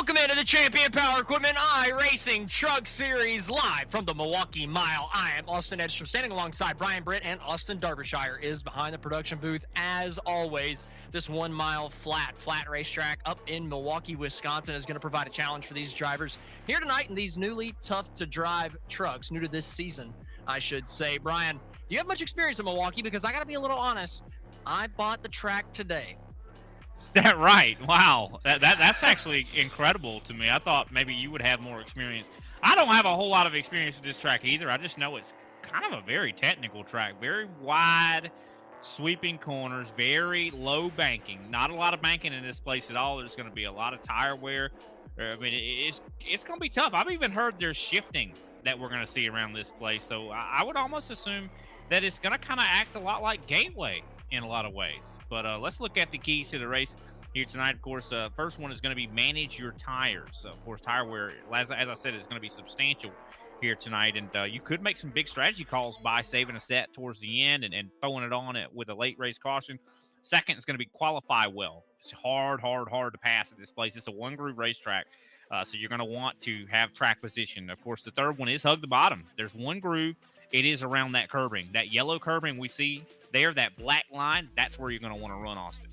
Welcome into the Champion Power Equipment iRacing Truck Series live from the Milwaukee Mile. I am Austin Edstrom, standing alongside Brian Britt, and Austin Derbyshire is behind the production booth. As always, this 1 mile flat racetrack up in Milwaukee, Wisconsin is going to provide a challenge for these drivers here tonight in these newly tough to drive trucks, new to this season, I should say. Brian, do you have much experience in Milwaukee? Because I got to be a little honest, I bought the track today. That right? Wow, that's actually incredible to me. I thought maybe you would have more experience. I don't have a whole lot of experience with this track either. I just know it's kind of a very technical track, very wide, sweeping corners, very low banking. Not a lot of banking in this place at all. There's going to be a lot of tire wear. I mean, it's going to be tough. I've even heard there's shifting that we're going to see around this place. So I would almost assume that it's going to kind of act a lot like Gateway in a lot of ways. But let's look at the keys to the race here tonight. Of course, first one is going to be manage your tires. Of course, tire wear, as I said, is going to be substantial here tonight. And you could make some big strategy calls by saving a set towards the end and throwing it on it with a late race caution. Second is going to be qualify well. It's hard to pass at this place. It's a one-groove racetrack, so you're going to want to have track position. Of course, the third one is hug the bottom. There's one groove. It is around that curbing. That yellow curbing we see there, that black line, that's where you're going to want to run, Austin.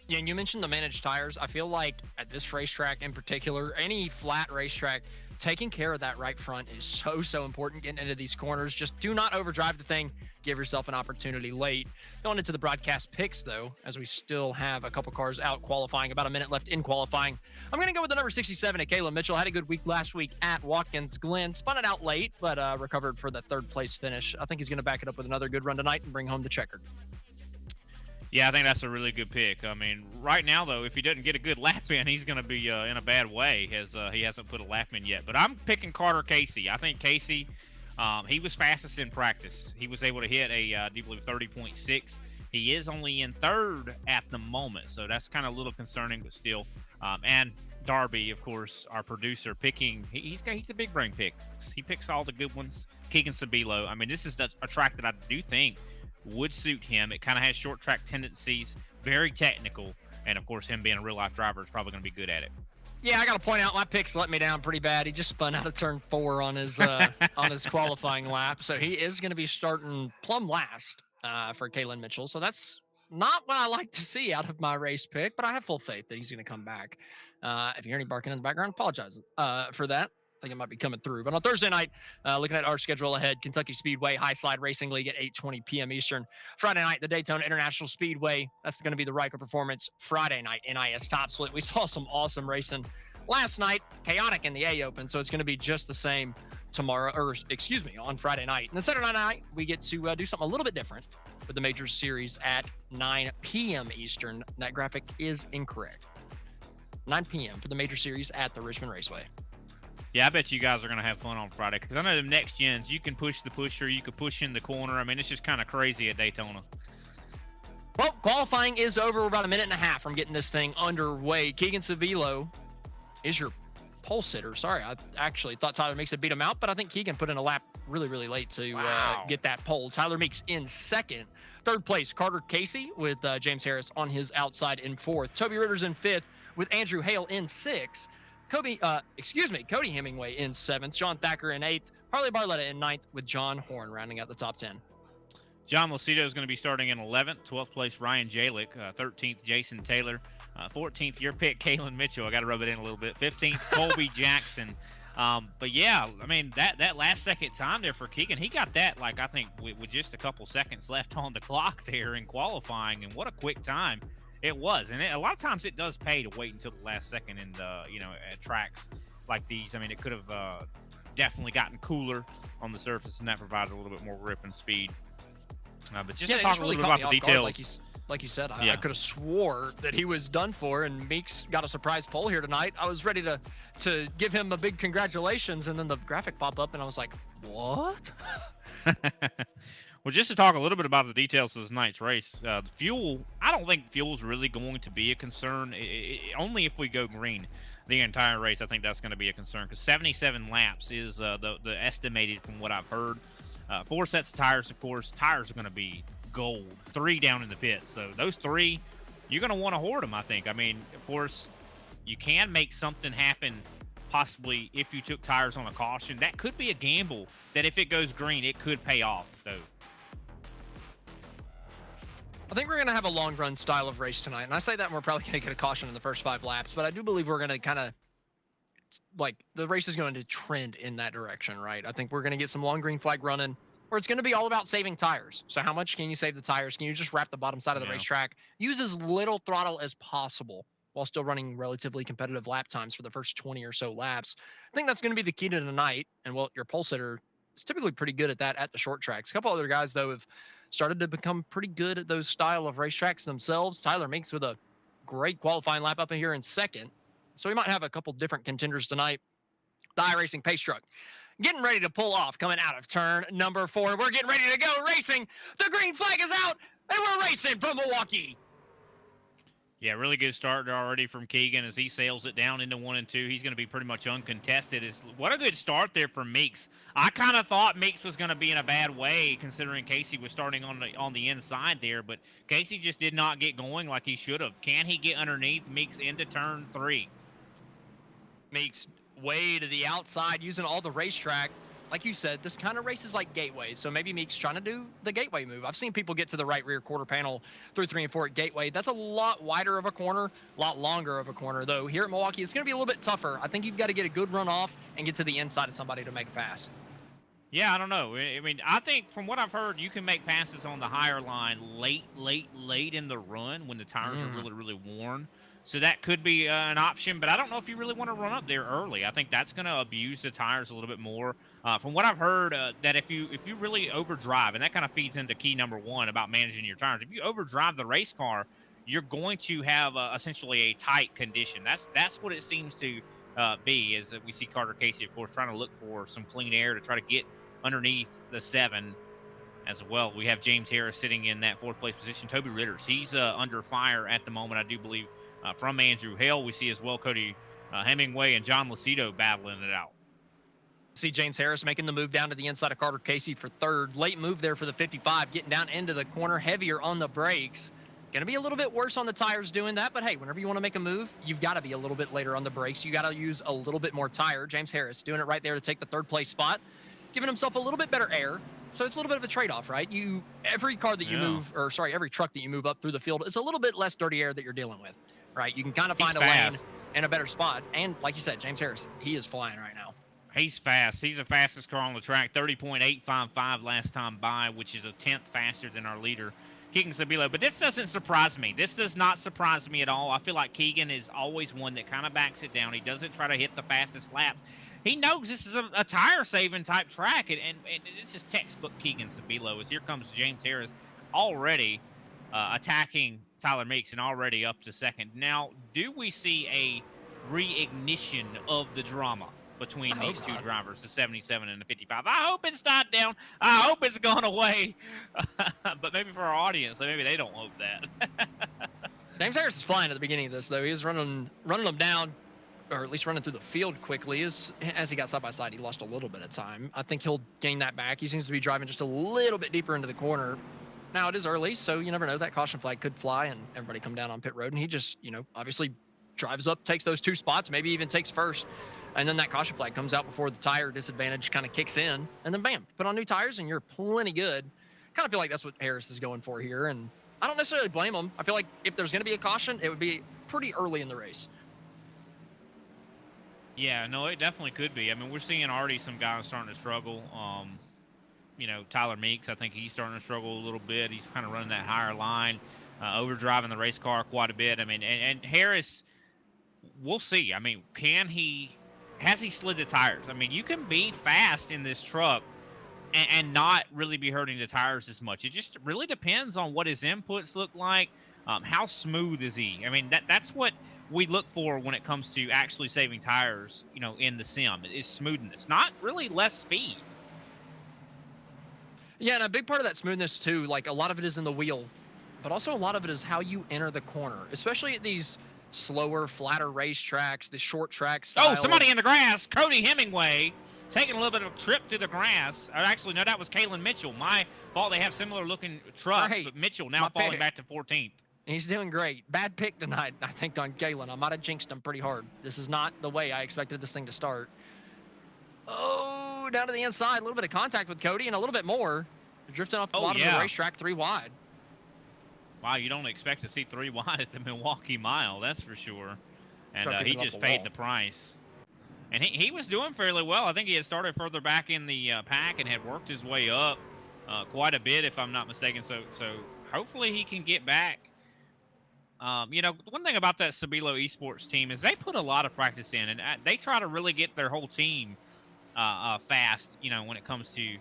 Yeah, and you mentioned the managed tires. I feel like at this racetrack in particular, any flat racetrack, taking care of that right front is so important getting into these corners. Just do not overdrive the thing. Give yourself an opportunity late. Going into the broadcast picks, though, as we still have a couple cars out qualifying, about a minute left in qualifying. I'm going to go with the number 67 at Caleb Mitchell. Had a good week last week at Watkins Glen. Spun it out late, but recovered for the third place finish. I think he's going to back it up with another good run tonight and bring home the checkered. Yeah, I think that's a really good pick. I mean, right now, though, if he doesn't get a good lap in, he's going to be in a bad way, as he hasn't put a lap in yet. But I'm picking Carter Casey. I think Casey, he was fastest in practice. He was able to hit I believe 30.6. He is only in third at the moment, so that's kind of a little concerning, but still. And Darby, of course, our producer, picking. He's a big brain pick. He picks all the good ones. Keegan Sabilo. I mean, this is a track that I do think would suit him. It kind of has short track tendencies, very technical, and of course him being a real life driver is probably going to be good at it. Yeah, I got to point out my picks let me down pretty bad. He just spun out of turn 4 on his on his qualifying lap, so he is going to be starting plumb last for Kalen Mitchell. So that's not what I like to see out of my race pick, but I have full faith that he's going to come back. If you hear any barking in the background, apologize for that. I think it might be coming through. But on Thursday night, looking at our schedule ahead, Kentucky Speedway High Slide Racing League at 8:20 p.m. Eastern. Friday night, the Daytona International Speedway. That's going to be the Riker Performance Friday night NIS Top Split. We saw some awesome racing last night, chaotic in the A Open, so it's going to be just the same tomorrow, or excuse me, on Friday night. And then Saturday night, we get to do something a little bit different with the Major Series at 9 p.m. Eastern. That graphic is incorrect. 9 p.m. for the Major Series at the Richmond Raceway. Yeah, I bet you guys are going to have fun on Friday, because I know the next gens, you can push the pusher, you can push in the corner. I mean, it's just kind of crazy at Daytona. Well, qualifying is over. We're about a minute and a half from getting this thing underway. Keegan Savilo is your pole sitter. Sorry, I actually thought Tyler Meeks had beat him out, but I think Keegan put in a lap really late to get that pole. Tyler Meeks in second. Third place, Carter Casey with James Harris on his outside in fourth. Toby Ritter's in fifth with Andrew Hale in sixth. Cody Hemingway in seventh, John Thacker in eighth, Harley Barletta in ninth, with John Horn rounding out the top 10. John Lucido is going to be starting in 11th, 12th place Ryan Jalick, 13th Jason Taylor, 14th your pick Kalen Mitchell. I got to rub it in a little bit. 15th Colby Jackson. But yeah, I mean that last second time there for Keegan, he got that like I think with just a couple seconds left on the clock there in qualifying, and what a quick time it was. And a lot of times it does pay to wait until the last second, and at tracks like these. I mean, it could have definitely gotten cooler on the surface, and that provides a little bit more grip and speed. But just to talk a little bit about the details. Like you said, I could have swore that he was done for, and Meeks got a surprise pole here tonight. I was ready to give him a big congratulations, and then the graphic popped up, and I was like, what? Well, just to talk a little bit about the details of this night's race, the fuel, I don't think fuel is really going to be a concern. Only if we go green the entire race, I think that's going to be a concern, because 77 laps is the estimated from what I've heard. 4 sets of tires, of course. Tires are going to be gold. 3 down in the pits. So those 3, you're going to want to hoard them, I think. I mean, of course, You can make something happen, possibly if you took tires on a caution. That could be a gamble that if it goes green, it could pay off, though. I think we're going to have a long run style of race tonight. And I say that and we're probably going to get a caution in the first 5 laps, but I do believe we're going to kind of, like, the race is going to trend in that direction, right? I think we're going to get some long green flag running where it's going to be all about saving tires. So how much can you save the tires? Can you just wrap the bottom side of the racetrack? Use as little throttle as possible while still running relatively competitive lap times for the first 20 or so laps. I think that's going to be the key to tonight. And well, your pole sitter is typically pretty good at that at the short tracks. A couple other guys, though, have started to become pretty good at those style of racetracks themselves. Tyler Meeks with a great qualifying lap up here in second. So we might have a couple different contenders tonight. The iRacing Pace Truck getting ready to pull off coming out of turn number 4. We're getting ready to go racing. The green flag is out, and we're racing from Milwaukee. Yeah, really good start already from Keegan as he sails it down into 1 and 2. He's going to be pretty much uncontested. What a good start there from Meeks. I kind of thought Meeks was going to be in a bad way considering Casey was starting on the inside there, but Casey just did not get going like he should have. Can he get underneath Meeks into turn 3? Meeks way to the outside using all the racetrack. Like you said, this kind of race is like Gateway, so maybe Meeks trying to do the Gateway move. I've seen people get to the right rear quarter panel through 3 and 4 at Gateway. That's a lot wider of a corner, a lot longer of a corner, though. Here at Milwaukee, it's going to be a little bit tougher. I think you've got to get a good run off and get to the inside of somebody to make a pass. Yeah, I don't know. I mean, I think from what I've heard, you can make passes on the higher line late in the run when the tires are really, really worn. So that could be an option, but I don't know if you really want to run up there early. I think that's going to abuse the tires a little bit more. From what I've heard, that if you really overdrive, and that kind of feeds into key number 1 about managing your tires. If you overdrive the race car, you're going to have essentially a tight condition. That's what it seems to be. Is that we see Carter Casey, of course, trying to look for some clean air to try to get underneath the 7. As well, we have James Harris sitting in that 4th place position. Toby Ritters, he's under fire at the moment, I do believe. From Andrew Hale, we see as well Cody Hemingway and John Lucido battling it out. See James Harris making the move down to the inside of Carter Casey for 3rd. Late move there for the 55, getting down into the corner, heavier on the brakes. Going to be a little bit worse on the tires doing that, but hey, whenever you want to make a move, you've got to be a little bit later on the brakes. You got to use a little bit more tire. James Harris doing it right there to take the 3rd place spot, giving himself a little bit better air. So it's a little bit of a trade-off, right? Every car that you move, or sorry, every truck that you move up through the field, it's a little bit less dirty air that you're dealing with. Right, you can kind of find a lane and a better spot. And like you said, James Harris, he is flying right now. He's fast. He's the fastest car on the track, 30.855 last time by, which is a 10th faster than our leader, Keegan Sabilo. But this doesn't surprise me. This does not surprise me at all. I feel like Keegan is always one that kind of backs it down. He doesn't try to hit the fastest laps. He knows this is a tire-saving type track, and this is textbook Keegan Sabilo. As here comes James Harris already attacking Tyler Meeks and already up to 2nd. Now, do we see a reignition of the drama between these two drivers, the 77 and the 55? I hope it's died down. I hope it's gone away. But maybe for our audience, maybe they don't hope that. James Harris is flying at the beginning of this, though. He was running them down, or at least running through the field quickly. As he got side by side, he lost a little bit of time. I think he'll gain that back. He seems to be driving just a little bit deeper into the corner. Now, it is early, so you never know. That caution flag could fly and everybody come down on pit road. And he just, obviously drives up, takes those 2 spots, maybe even takes first. And then that caution flag comes out before the tire disadvantage kind of kicks in. And then, bam, put on new tires and you're plenty good. Kind of feel like that's what Harris is going for here. And I don't necessarily blame him. I feel like if there's going to be a caution, it would be pretty early in the race. Yeah, no, it definitely could be. I mean, we're seeing already some guys starting to struggle. Tyler Meeks, I think he's starting to struggle a little bit. He's kind of running that higher line, overdriving the race car quite a bit. I mean, and Harris, we'll see. I mean, has he slid the tires? I mean, you can be fast in this truck and not really be hurting the tires as much. It just really depends on what his inputs look like. How smooth is he? I mean, that's what we look for when it comes to actually saving tires, in the sim, is smoothness, not really less speed. Yeah, and a big part of that smoothness, too, like a lot of it is in the wheel, but also a lot of it is how you enter the corner, especially at these slower, flatter racetracks, the short track style. Oh, somebody in the grass. Cody Hemingway taking a little bit of a trip through the grass. Actually, no, that was Kalen Mitchell. My fault. They have similar looking trucks, but Mitchell now falling back to 14th. He's doing great. Bad pick tonight, I think, on Galen. I might have jinxed him pretty hard. This is not the way I expected this thing to start. Oh, down to the inside. A little bit of contact with Cody and a little bit more. Drifting off the bottom of the racetrack 3 wide. Wow, you don't expect to see 3 wide at the Milwaukee Mile, that's for sure. And he just paid the price. And he was doing fairly well. I think he had started further back in the pack and had worked his way up quite a bit, if I'm not mistaken. So hopefully he can get back. You know, one thing about that Sabilo Esports team is they put a lot of practice in, and they try to really get their whole team fast, you know, when it comes to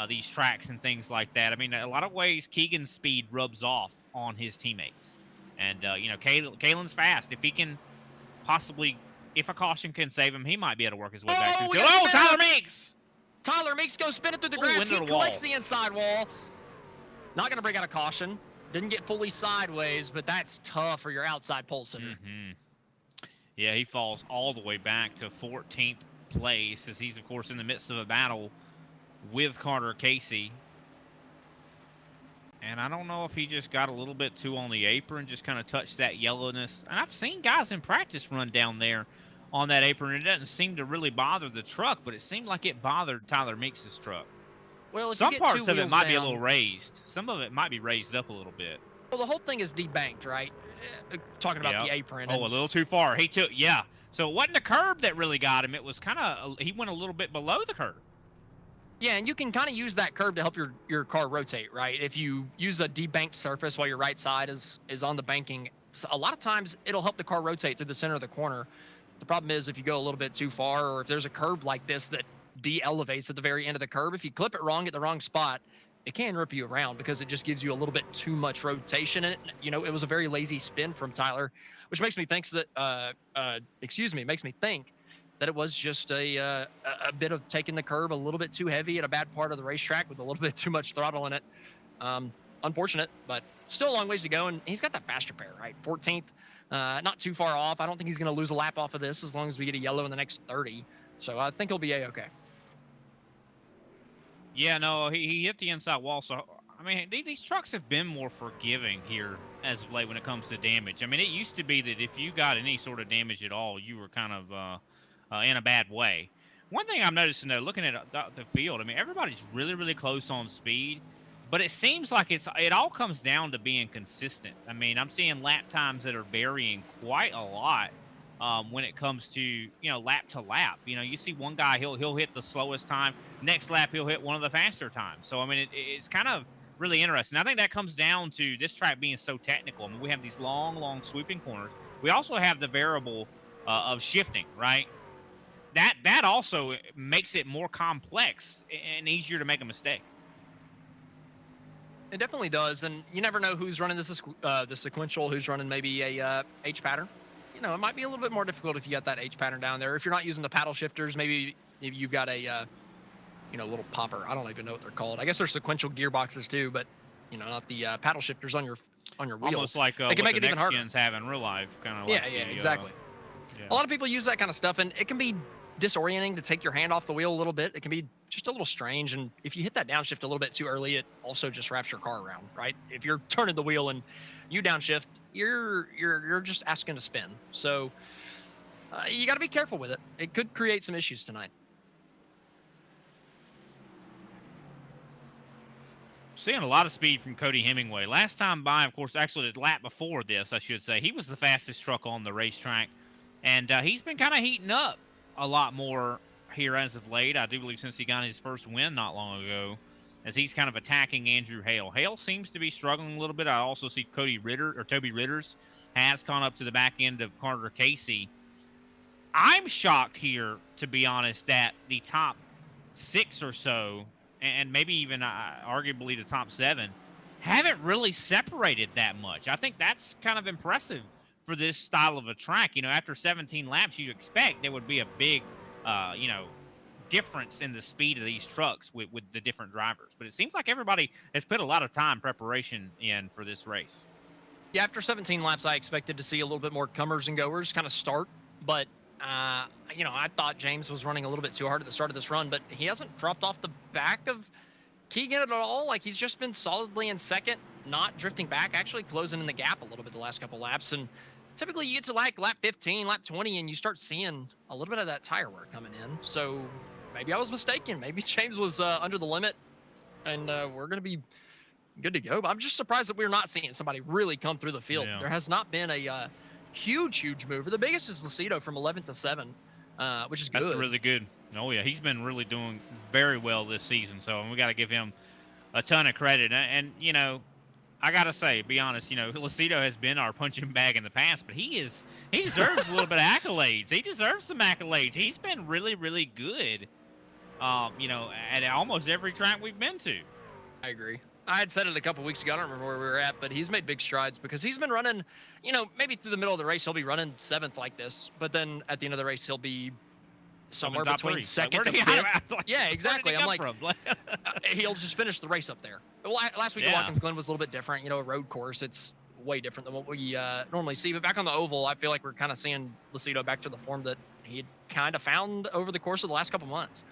these tracks and things like that. I mean, a lot of ways Keegan's speed rubs off on his teammates. And, you know, Kalen's fast. If he can possibly, if a caution can save him, he might be able to work his way back to the field. Oh, Tyler Meeks! Tyler Meeks goes spinning through the grass. He collects the inside wall. Not going to bring out a caution. Didn't get fully sideways, but that's tough for your outside pole sitter. Yeah, he falls all the way back to 14th place as he's, of course, in the midst of a battle with Carter Casey. And I don't know if he just got a little bit too on the apron, just kind of touched that yellowness. And I've seen guys in practice run down there on that apron. It doesn't seem to really bother the truck, but it seemed like it bothered Tyler Meeks' truck. Well, some parts of it might be a little raised. Some of it might be raised up a little bit. Well, the whole thing is debanked, right? Talking about the apron. Oh, a little too far. He took, So it wasn't the curb that really got him. It was kind of, he went a little bit below the curb. Yeah, and you can kind of use that curb to help your car rotate, right? If you use a debanked surface while your right side is on the banking, so a lot of times it'll help the car rotate through the center of the corner. The problem is if you go a little bit too far, or if there's a curb like this that de-elevates at the very end of the curb, if you clip it wrong at the wrong spot, it can rip you around because it just gives you a little bit too much rotation. And it was a very lazy spin from Tyler, which makes me think that makes me think that it was just a bit of taking the curb a little bit too heavy at a bad part of the racetrack with a little bit too much throttle in it. Unfortunate, but still a long ways to go. And he's got that faster pair, right? 14th, not too far off. I don't think he's going to lose a lap off of this as long as we get a yellow in the next 30. So I think he'll be A-okay. Yeah, no, he hit the inside wall. So, I mean, these trucks have been more forgiving here as of late when it comes to damage. I mean, it used to be that if you got any sort of damage at all, you were kind of in a bad way. One thing I'm noticing, though, looking at the field, I mean, everybody's really, really close on speed, but it seems like it all comes down to being consistent. I mean, I'm seeing lap times that are varying quite a lot when it comes to, lap to lap. You see one guy, he'll hit the slowest time. Next lap, he'll hit one of the faster times. So, I mean, it's kind of really interesting. I think that comes down to this track being so technical. I mean, we have these long, long sweeping corners. We also have the variable of shifting, right? That also makes it more complex and easier to make a mistake. It definitely does, and you never know who's running the sequential, who's running maybe a H pattern. It might be a little bit more difficult if you got that H pattern down there. If you're not using the paddle shifters, maybe you've got a little popper. I don't even know what they're called. I guess they're sequential gearboxes too, but not the paddle shifters on your wheel. Almost like they can what make the it even next harder. gens have in real life, kind of. Yeah, exactly. A lot of people use that kind of stuff, and it can be disorienting to take your hand off the wheel a little bit. It can be just a little strange, and if you hit that downshift a little bit too early, it also just wraps your car around, right? If you're turning the wheel and you downshift, you're just asking to spin. So you got to be careful with it. It could create some issues tonight. Seeing a lot of speed from Cody Hemingway. Last time by, of course, actually the lap before this, I should say, he was the fastest truck on the racetrack, and he's been kind of heating up a lot more here as of late. I do believe since he got his first win not long ago, as he's kind of attacking Andrew Hale. Hale seems to be struggling a little bit. I also see Toby Ritters has gone up to the back end of Carter Casey. I'm shocked here, to be honest, that the top 6 or so, and maybe even arguably the top 7, haven't really separated that much. I think that's kind of impressive for this style of a track. After 17 laps, you'd expect there would be a big, difference in the speed of these trucks with the different drivers. But it seems like everybody has put a lot of time preparation in for this race. Yeah, after 17 laps, I expected to see a little bit more comers and goers kind of start. But, I thought James was running a little bit too hard at the start of this run, but he hasn't dropped off the back of Keegan at all. Like, he's just been solidly in second, not drifting back, actually closing in the gap a little bit the last couple laps. And typically you get to like lap 15, lap 20, and you start seeing a little bit of that tire wear coming in. So maybe I was mistaken. Maybe James was under the limit, and we're going to be good to go. But I'm just surprised that we're not seeing somebody really come through the field. Yeah. There has not been a huge mover. The biggest is Lucido from 11th to 7, which is good. That's really good. Oh, yeah. He's been really doing very well this season. So we got to give him a ton of credit. And, you know, I got to say, be honest, you know, Lucido has been our punching bag in the past, but he deserves a little bit of accolades. He deserves some accolades. He's been really, really good, you know, at almost every track we've been to. I agree. I had said it a couple weeks ago. I don't remember where we were at, but he's made big strides because he's been running, you know, maybe through the middle of the race, he'll be running 7th like this, but then at the end of the race, he'll be somewhere between 2nd to 5th. Yeah, exactly. I'm like, he'll just finish the race up there. Well, last week at Watkins Glen was a little bit different. You know, a road course, it's way different than what we normally see. But back on the oval, I feel like we're kind of seeing Lucido back to the form that he kind of found over the course of the last couple months.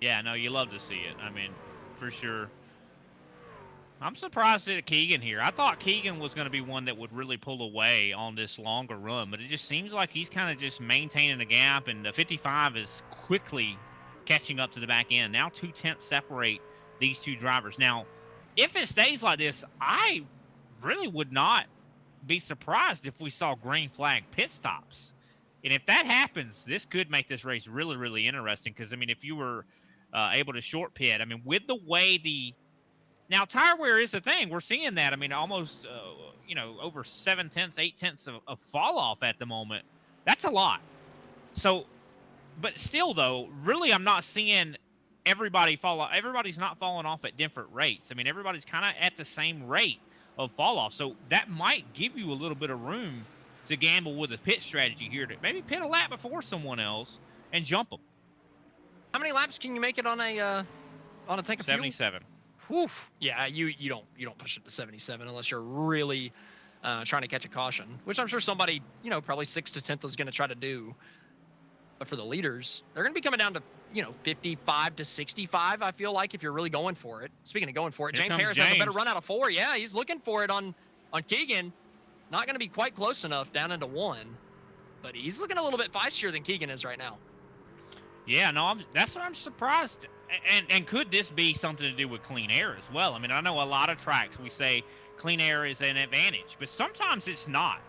Yeah, no, you love to see it. I mean, for sure. I'm surprised at Keegan here. I thought Keegan was going to be one that would really pull away on this longer run, but it just seems like he's kind of just maintaining the gap, and the 55 is quickly catching up to the back end. Now 2/10 separate these two drivers. Now, if it stays like this, I really would not be surprised if we saw green flag pit stops. And if that happens, this could make this race really, really interesting because, I mean, if you were able to short pit, I mean, with the way now, tire wear is a thing. We're seeing that. I mean, almost, you know, over 7/10, 8/10 of fall off at the moment. That's a lot. So, but still, though, really, I'm not seeing everybody fall off. Everybody's not falling off at different rates. I mean, everybody's kind of at the same rate of fall off. So that might give you a little bit of room to gamble with a pit strategy here to maybe pit a lap before someone else and jump them. How many laps can you make it on a tank of 77. Fuel? Whew. Yeah, you don't push it to 77 unless you're really trying to catch a caution, which I'm sure somebody, you know, probably 6th to 10th is going to try to do. But for the leaders, they're going to be coming down to, you know, 55 to 65. I feel like if you're really going for it. Speaking of going for it, James Harris has a better run out of 4. Yeah, he's looking for it on Keegan. Not going to be quite close enough down into 1, but he's looking a little bit feistier than Keegan is right now. Yeah, no, that's what I'm surprised. And could this be something to do with clean air as well? I mean, I know a lot of tracks we say clean air is an advantage, but sometimes it's not.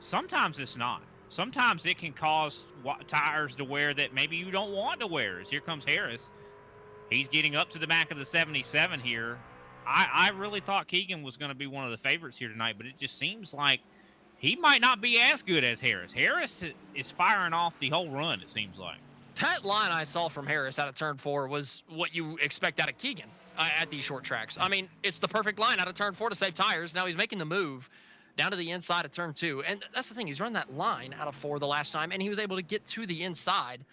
Sometimes it's not. Sometimes it can cause tires to wear that maybe you don't want to wear. As here comes Harris. He's getting up to the back of the 77 here. I really thought Keegan was going to be one of the favorites here tonight, but it just seems like he might not be as good as Harris. Harris is firing off the whole run, it seems like. That line I saw from Harris out of turn 4 was what you expect out of Keegan at these short tracks. I mean, it's the perfect line out of turn 4 to save tires. Now he's making the move down to the inside of turn 2. And that's the thing. He's run that line out of 4 the last time, and he was able to get to the inside.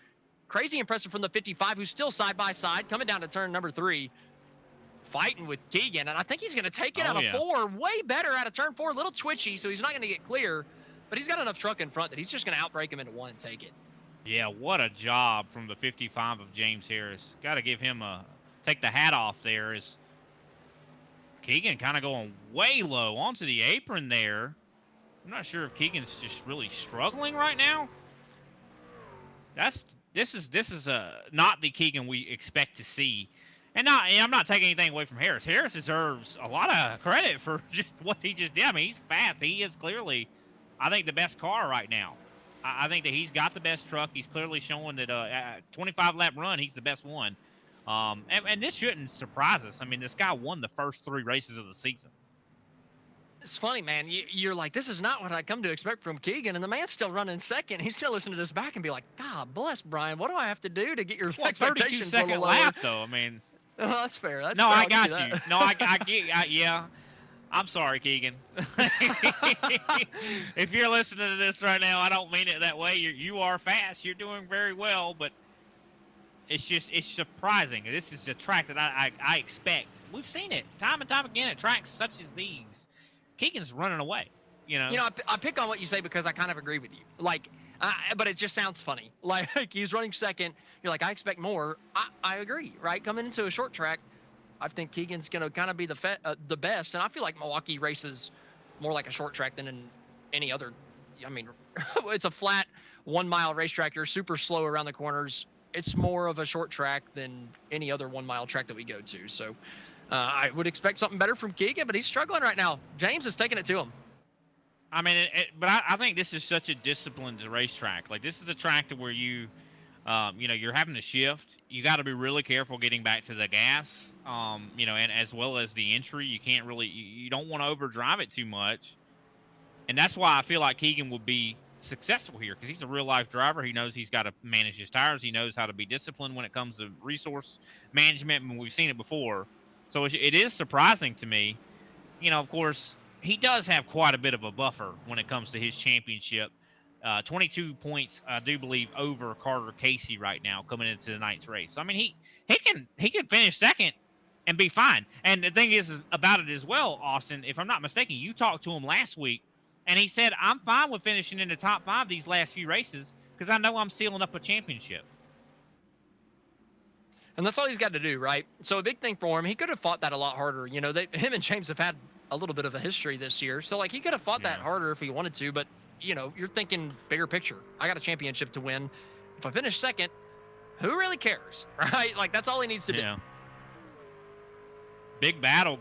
Crazy impressive from the 55, who's still side by side, coming down to turn number 3, fighting with Keegan. And I think he's going to take it out of 4. Way better out of turn 4. A little twitchy, so he's not going to get clear. But he's got enough truck in front that he's just going to outbrake him into 1 and take it. Yeah, what a job from the 55 of James Harris. Got to give him take the hat off there. Is Keegan kind of going way low onto the apron there. I'm not sure if Keegan's just really struggling right now. This is not the Keegan we expect to see. And I'm not taking anything away from Harris. Harris deserves a lot of credit for just what he just did. I mean, he's fast. He is clearly, I think, the best car right now. I think that he's got the best truck. He's clearly showing that 25-lap run, he's the best one. And this shouldn't surprise us. I mean, this guy won the first 3 races of the season. It's funny, man. You're like, this is not what I come to expect from Keegan, and the man's still running second. He's going to listen to this back and be like, God bless, Brian. What do I have to do to get your expectations a little lower? 32-second lap, though. I mean. Oh, that's fair. That's no, fair. I got you. No, I get. Yeah. I'm sorry, Keegan. If you're listening to this right now, I don't mean it that way. You are fast. You're doing very well, but it's surprising. This is a track that I expect. We've seen it time and time again at tracks such as these. Keegan's running away. You know, I pick on what you say because I kind of agree with you. Like, But it just sounds funny. Like he's running second. You're like, I expect more. I agree, right? Coming into a short track, I think Keegan's going to kind of be the best. And I feel like Milwaukee races more like a short track than in any other. I mean, it's a flat 1 mile racetrack. You're super slow around the corners. It's more of a short track than any other 1 mile track that we go to. So I would expect something better from Keegan, but he's struggling right now. James is taking it to him. I mean, but I think this is such a disciplined racetrack. Like, this is a track to where you know, you're having to shift. You got to be really careful getting back to the gas, you know, and as well as the entry. You can't really, you don't want to overdrive it too much. And that's why I feel like Keegan would be successful here, because he's a real life driver. He knows he's got to manage his tires. He knows how to be disciplined when it comes to resource management, and we've seen it before. So it is surprising to me. You know, of course, he does have quite a bit of a buffer when it comes to his championship. 22 points, I do believe, over Carter Casey right now coming into tonight's race. I mean, he can finish second and be fine. And the thing is about it as well, Austin, if I'm not mistaken, you talked to him last week, and he said, I'm fine with finishing in the top 5 these last few races because I know I'm sealing up a championship. And that's all he's got to do, right? So a big thing for him, he could have fought that a lot harder. You know, him and James have had a little bit of a history this year. So, like, he could have fought that harder if he wanted to. But, you know, you're thinking bigger picture. I got a championship to win. If I finish second, who really cares, right? Like, that's all he needs to do. Big battle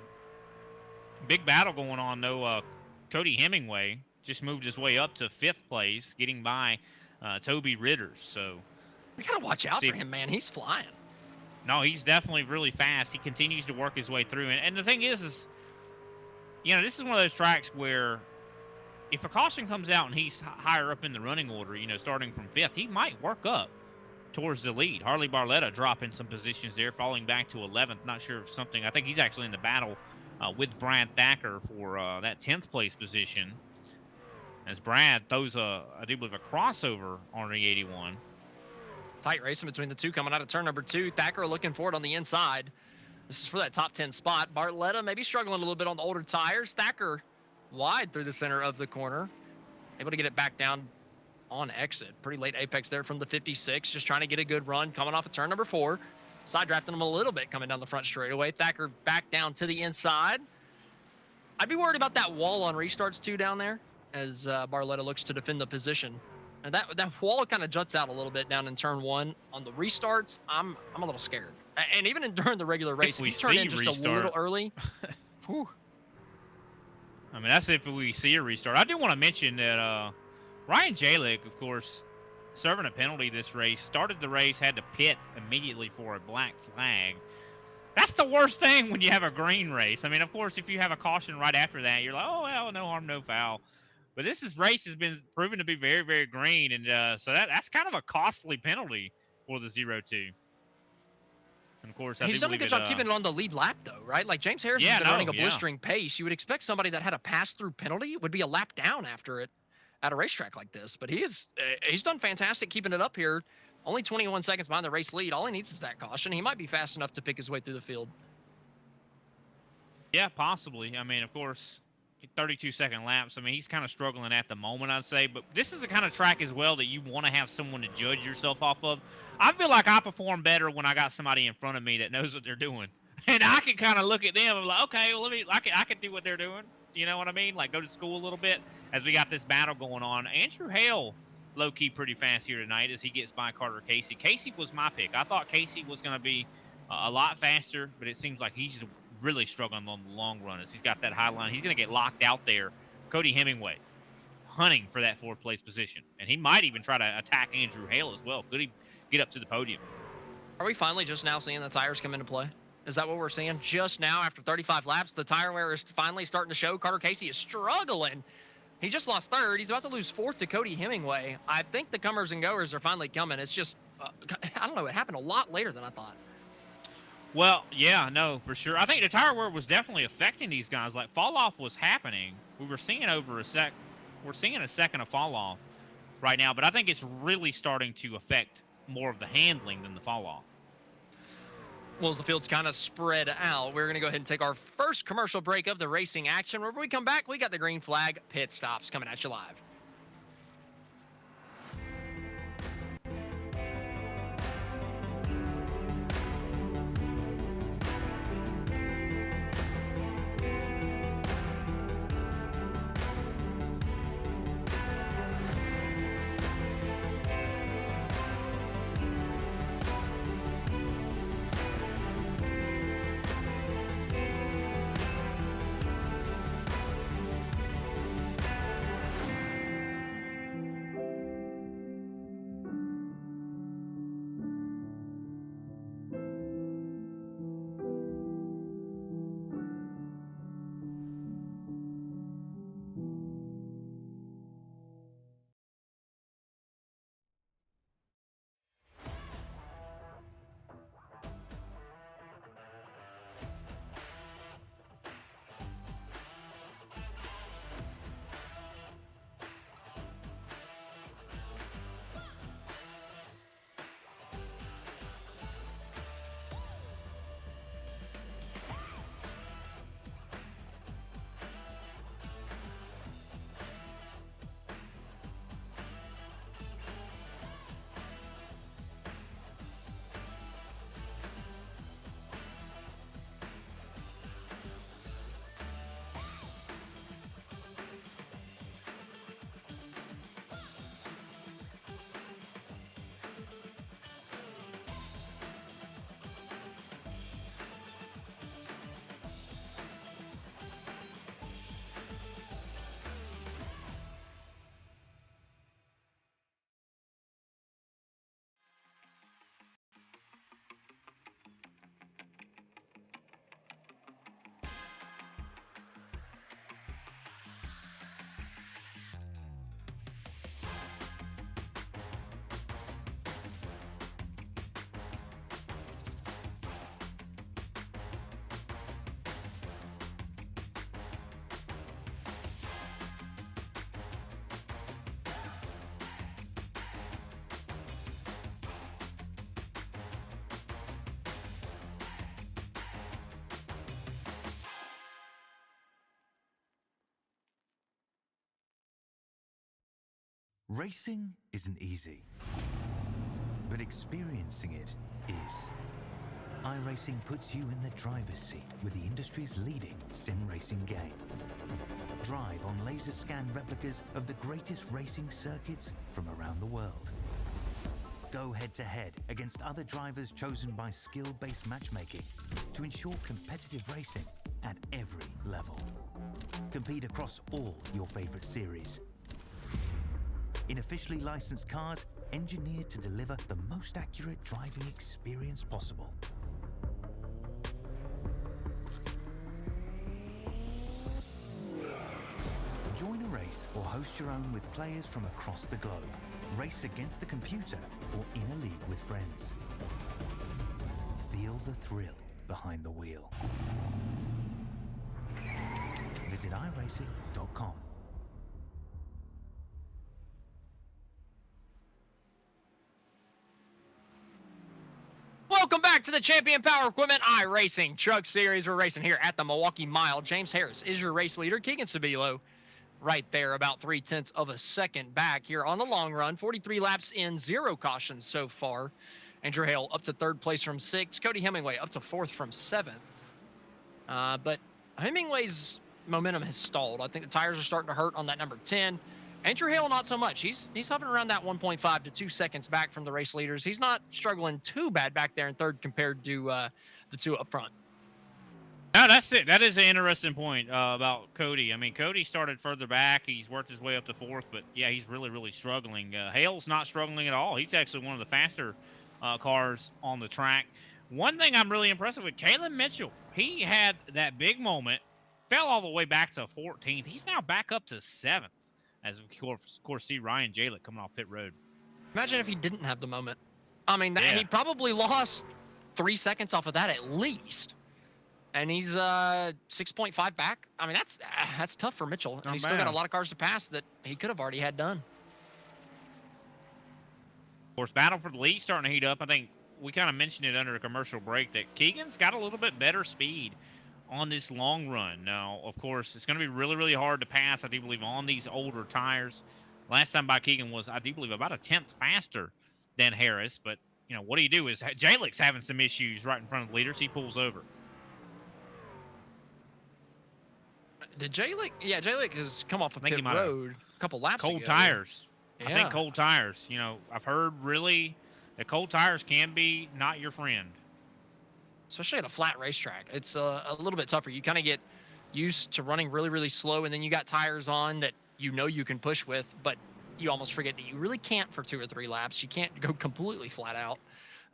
going on, though. Cody Hemingway just moved his way up to 5th place, getting by Toby Ritters. So we got to watch out for him, man. He's flying. No, he's definitely really fast. He continues to work his way through. And the thing is, you know, this is one of those tracks where if a caution comes out and he's higher up in the running order, you know, starting from 5th, he might work up towards the lead. Harley Barletta dropping some positions there, falling back to 11th. Not sure if something. I think he's actually in the battle with Brad Thacker for that 10th place position. As Brad throws I do believe, a crossover on the 81. Tight racing between the two coming out of turn number 2. Thacker looking for it on the inside. This is for that top 10 spot. Barletta maybe struggling a little bit on the older tires. Thacker wide through the center of the corner. Able to get it back down on exit. Pretty late apex there from the 56. Just trying to get a good run coming off of turn number 4. Side drafting him a little bit coming down the front straightaway. Thacker back down to the inside. I'd be worried about that wall on restarts too down there as Barletta looks to defend the position. And that wall kind of juts out a little bit down in turn 1. On the restarts, I'm a little scared. And even during the regular race, if you turn in just a little early. Whew. I mean, that's if we see a restart. I do want to mention that Ryan Jalick, of course, serving a penalty this race, started the race, had to pit immediately for a black flag. That's the worst thing when you have a green race. I mean, of course, if you have a caution right after that, you're like, oh, well, no harm, no foul. But race has been proven to be very, very green, and so that's kind of a costly penalty for the 0-2. And of course, he's done a good job keeping it on the lead lap, though, right? Like James Harris has been running a blistering pace. You would expect somebody that had a pass-through penalty would be a lap down after it at a racetrack like this. But he's done fantastic keeping it up here. Only 21 seconds behind the race lead. All he needs is that caution. He might be fast enough to pick his way through the field. Yeah, possibly. I mean, of course, 32-second laps. I mean, he's kind of struggling at the moment, I'd say. But this is the kind of track as well that you want to have someone to judge yourself off of. I feel like I perform better when I got somebody in front of me that knows what they're doing. And I can kind of look at them and be like, okay, well, I can do what they're doing. You know what I mean? Like, go to school a little bit as we got this battle going on. Andrew Hale, low-key pretty fast here tonight as he gets by Carter Casey. Casey was my pick. I thought Casey was going to be a lot faster, but it seems like he's really struggling on the long run as he's got that high line. He's going to get locked out there. Cody Hemingway hunting for that 4th place position. And he might even try to attack Andrew Hale as well. Could he get up to the podium? Are we finally just now seeing the tires come into play? Is that what we're seeing? Just now, after 35 laps, the tire wear is finally starting to show. Carter Casey is struggling. He just lost 3rd. He's about to lose 4th to Cody Hemingway. I think the comers and goers are finally coming. It's just, I don't know, it happened a lot later than I thought. Well, yeah, no, for sure. I think the tire wear was definitely affecting these guys. Like, fall off was happening. We were seeing we're seeing a second of fall off right now, but I think it's really starting to affect more of the handling than the fall off. Well, as the field's kind of spread out, we're going to go ahead and take our first commercial break of the racing action. When we come back, we got the green flag pit stops coming at you live. Racing isn't easy, but experiencing it is. iRacing puts you in the driver's seat with the industry's leading sim racing game. Drive on laser scan replicas of the greatest racing circuits from around the world. Go head-to-head against other drivers chosen by skill-based matchmaking to ensure competitive racing at every level. Compete across all your favorite series. In officially licensed cars, engineered to deliver the most accurate driving experience possible. Join a race or host your own with players from across the globe. Race against the computer or in a league with friends. Feel the thrill behind the wheel. Visit iRacing.com. Welcome back to the Champion Power Equipment iRacing Truck Series. We're racing here at the Milwaukee Mile. James Harris is your race leader. Keegan Sabilo right there, about 0.3 of a second back here on the long run. 43 laps in, 0 cautions so far. Andrew Hale up to 3rd place from 6th. Cody Hemingway up to 4th from 7th. But Hemingway's momentum has stalled. I think the tires are starting to hurt on that number 10. Andrew Hale, not so much. He's hovering around that 1.5 to 2 seconds back from the race leaders. He's not struggling too bad back there in 3rd compared to the 2 up front. No, that's it. That is an interesting point about Cody. I mean, Cody started further back. He's worked his way up to 4th, but yeah, he's really, really struggling. Hale's not struggling at all. He's actually one of the faster cars on the track. One thing I'm really impressed with, Kalen Mitchell, he had that big moment, fell all the way back to 14th. He's now back up to 7th, as of course see Ryan Jalick coming off pit road. Imagine if he didn't have the moment. I mean, Yeah. he probably lost 3 seconds off of that at least. And he's 6.5 back. I mean, that's tough for Mitchell. And Not he's still got a bad. lot of cars to pass that he could have already had done. Of course, battle for the lead starting to heat up. I think we kind of mentioned it under a commercial break that Keegan's got a little bit better speed on this long run. Now, of course, it's going to be really, really hard to pass, I do believe, on these older tires. Last time by Keegan was, I do believe, about a 10th faster than Harris. But, you know, what do you do is Jalick's having some issues right in front of the leaders. He pulls over. Did Jalick? Yeah, Jalick has come off of think he pit might have. road a couple laps Cold ago. tires. Yeah. I think cold tires. You know, I've heard really that cold tires can be not your friend. Especially at a flat racetrack. It's a little bit tougher. You kind of get used to running really, really slow, and then you got tires on that you know you can push with, but you almost forget that you really can't for 2 or 3 laps. You can't go completely flat out.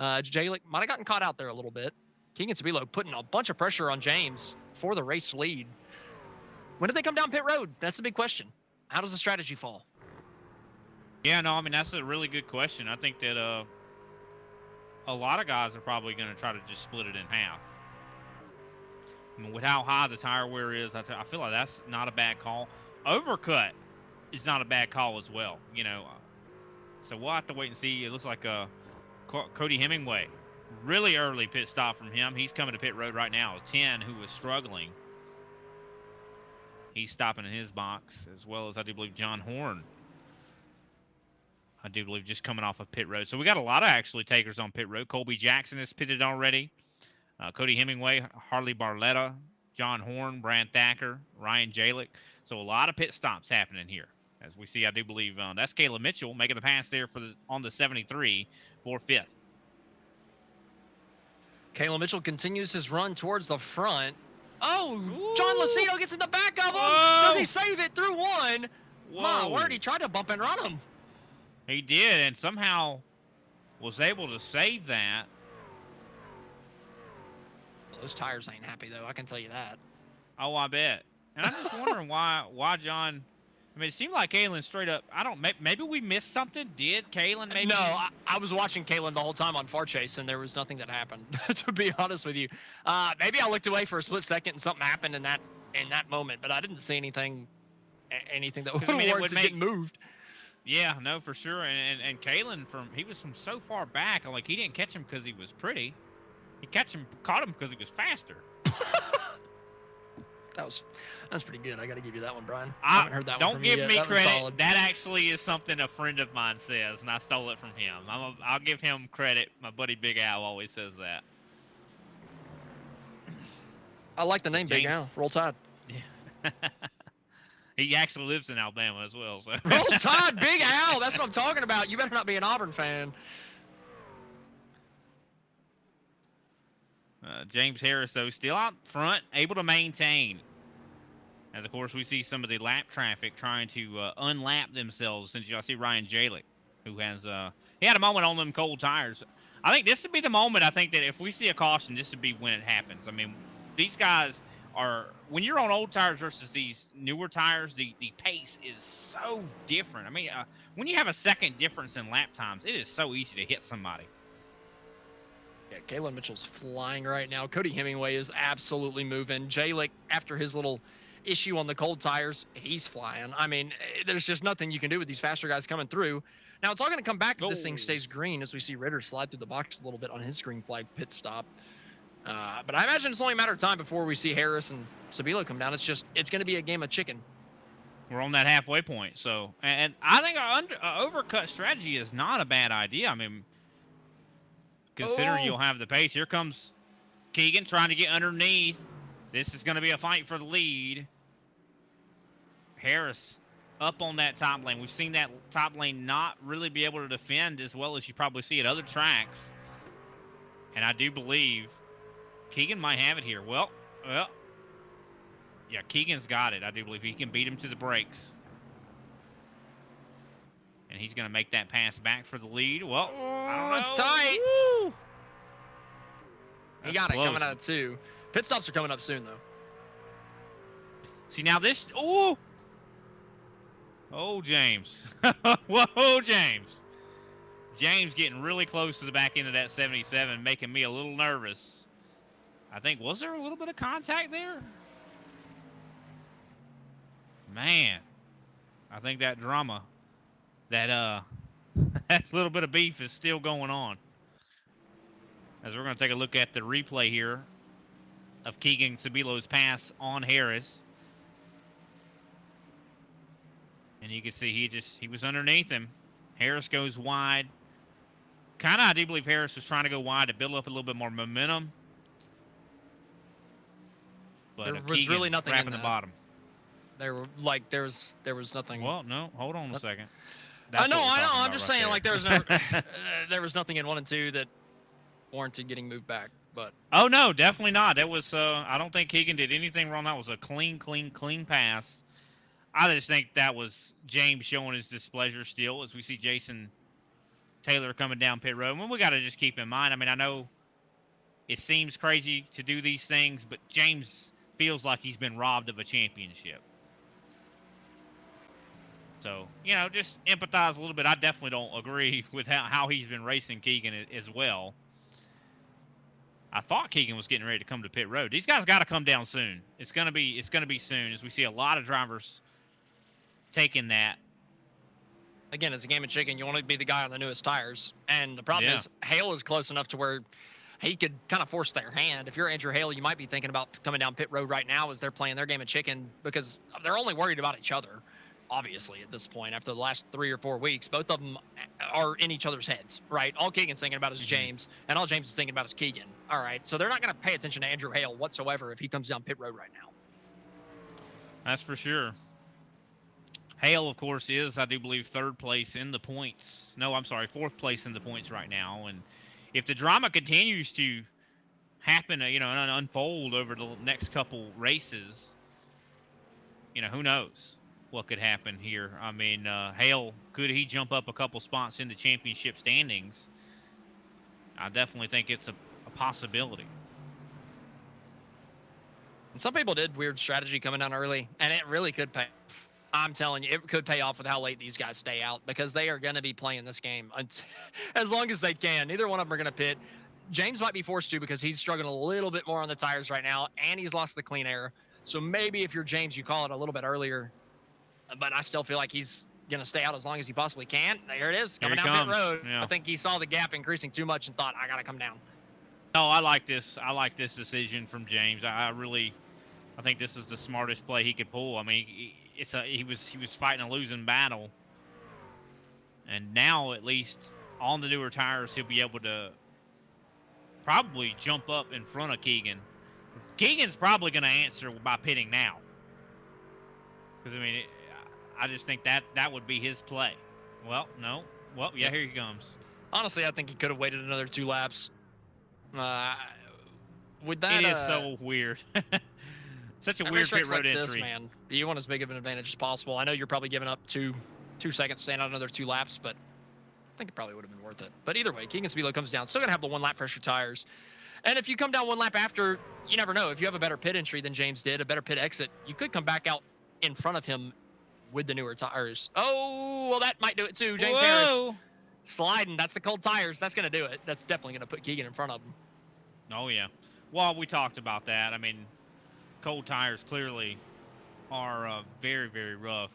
Jalick might have gotten caught out there a little bit. Keegan Sabilo putting a bunch of pressure on James for the race lead. When did they come down pit road? That's the big question. How does the strategy fall? Yeah, no, I mean, that's a really good question. I think that a lot of guys are probably going to try to just split it in half. I mean, with how high the tire wear is, I feel like that's not a bad call. Overcut is not a bad call as well, you know. So we'll have to wait and see. It looks like Cody Hemingway, really early pit stop from him. He's coming to pit road right now. 10, who was struggling. He's stopping in his box, as well as I do believe John Horn. I do believe just coming off of pit road. So we got a lot of actually takers on pit road. Colby Jackson is pitted already. Cody Hemingway, Harley Barletta, John Horn, Brad Thacker, Ryan Jalick. So a lot of pit stops happening here. As we see, I do believe that's Kayla Mitchell making the pass there on the 73 for 5th. Kayla Mitchell continues his run towards the front. Oh, Ooh. John Lucido gets in the back of him. Whoa. Does he save it through one? My Whoa. word, he tried to bump and run him. He did, and somehow was able to save that. Well, those tires ain't happy, though. I can tell you that. Oh, I bet. And I'm just wondering why John. I mean, it seemed like Kalen straight up. Maybe we missed something. Did Kalen maybe? No, I was watching Kalen the whole time on Far Chase, and there was nothing that happened. To be honest with you, maybe I looked away for a split second and something happened in that moment, but I didn't see anything that would warrant getting moved. Yeah, no, for sure. And Kalen he was from so far back, like he didn't catch him because he was pretty. He caught him because he was faster. That's pretty good. I got to give you that one, Brian. I haven't heard that one Don't from give you yet. me That was credit. solid. That actually is something a friend of mine says, and I stole it from him. I'll give him credit. My buddy Big Al always says that. I like the name James, Big Al. Roll Tide. Yeah. He actually lives in Alabama as well. So. Roll Tide, Big Al. That's what I'm talking about. You better not be an Auburn fan. James Harris, though, still out front, able to maintain. As, of course, we see some of the lap traffic trying to unlap themselves. Since y'all see Ryan Jalick, who has he had a moment on them cold tires. I think this would be the moment. I think that if we see a caution, this would be when it happens. I mean, these guys are, when you're on old tires versus these newer tires, the pace is so different. I mean, when you have a second difference in lap times, it is so easy to hit somebody. Yeah, Kalen Mitchell's flying right now. Cody Hemingway is absolutely moving. Jalick, after his little issue on the cold tires, he's flying. I mean, there's just nothing you can do with these faster guys coming through. Now, it's all going to come back if this thing stays green, as we see Ritter slide through the box a little bit on his green flag pit stop. But I imagine it's only a matter of time before we see Harris and Sabilo come down. It's going to be a game of chicken. We're on that halfway point. So, and I think an overcut strategy is not a bad idea. I mean, considering you'll have the pace. Here comes Keegan trying to get underneath. This is going to be a fight for the lead. Harris up on that top lane. We've seen that top lane not really be able to defend as well as you probably see at other tracks. And I do believe Keegan might have it here. Well, yeah, Keegan's got it. I do believe he can beat him to the brakes. And he's going to make that pass back for the lead. Well, I don't know. It's tight. Woo! He got it coming out of 2. Pit stops are coming up soon, though. See, now this... Oh, James. Whoa, James. James getting really close to the back end of that 77, making me a little nervous. I think, was there a little bit of contact there? Man, I think that drama, that little bit of beef is still going on. As we're going to take a look at the replay here of Keegan Sabilo's pass on Harris. And you can see he was underneath him. Harris goes wide. Kind of, I do believe Harris was trying to go wide to build up a little bit more momentum. But there was Keegan really nothing in the that. Bottom. There was nothing. Well, no, hold on a second. I know. I'm just saying, there. like, there was nothing in 1 and 2 that warranted getting moved back. But oh no, definitely not. That was I don't think Keegan did anything wrong. That was a clean pass. I just think that was James showing his displeasure still, as we see Jason Taylor coming down pit road. And we got to just keep in mind, I mean, I know it seems crazy to do these things, but James feels like he's been robbed of a championship. So, just empathize a little bit. I definitely don't agree with how he's been racing Keegan as well. I thought Keegan was getting ready to come to pit road. These guys got to come down soon. It's gonna be soon, as we see a lot of drivers taking that. Again, it's a game of chicken. You want to be the guy on the newest tires. And the problem is Hale is close enough to where he could kind of force their hand. If you're Andrew Hale, you might be thinking about coming down pit road right now as they're playing their game of chicken, because they're only worried about each other, obviously, at this point. After the last 3 or 4 weeks, both of them are in each other's heads, right? All Keegan's thinking about is James, and all James is thinking about is Keegan. All right, so they're not going to pay attention to Andrew Hale whatsoever if he comes down pit road right now. That's for sure. Hale, of course, is, I do believe, 3rd place in the points. No, I'm sorry, 4th place in the points right now. And if the drama continues to happen, and unfold over the next couple races, who knows what could happen here. I mean, Hale, could he jump up a couple spots in the championship standings? I definitely think it's a possibility. And some people did weird strategy coming down early, and it really could pay. I'm telling you, it could pay off with how late these guys stay out, because they are going to be playing this game as long as they can. Neither one of them are going to pit. James might be forced to, because he's struggling a little bit more on the tires right now, and he's lost the clean air. So maybe if you're James, you call it a little bit earlier. But I still feel like he's going to stay out as long as he possibly can. There it is, coming down pit road. Yeah. I think he saw the gap increasing too much and thought, I got to come down. No, I like this. I like this decision from James. I really I think this is the smartest play he could pull. I mean, he was fighting a losing battle, and now at least on the newer tires he'll be able to probably jump up in front of Keegan. Keegan's probably going to answer by pitting now, because I mean, I just think that would be his play. Well, no, well, yeah, here he comes. Honestly, I think he could have waited another 2 laps. With that, it is so weird. Such a weird pit road like entry. This, man, you want as big of an advantage as possible. I know you're probably giving up two seconds, staying out another 2 laps, but I think it probably would have been worth it. But either way, Keegan Spilo comes down. Still going to have the 1 lap fresher tires. And if you come down 1 lap after, you never know. If you have a better pit entry than James did, a better pit exit, you could come back out in front of him with the newer tires. Oh, well, that might do it too. James Harris sliding. That's the cold tires. That's going to do it. That's definitely going to put Keegan in front of him. Oh, yeah. Well, we talked about that. I mean, cold tires clearly are very, very rough.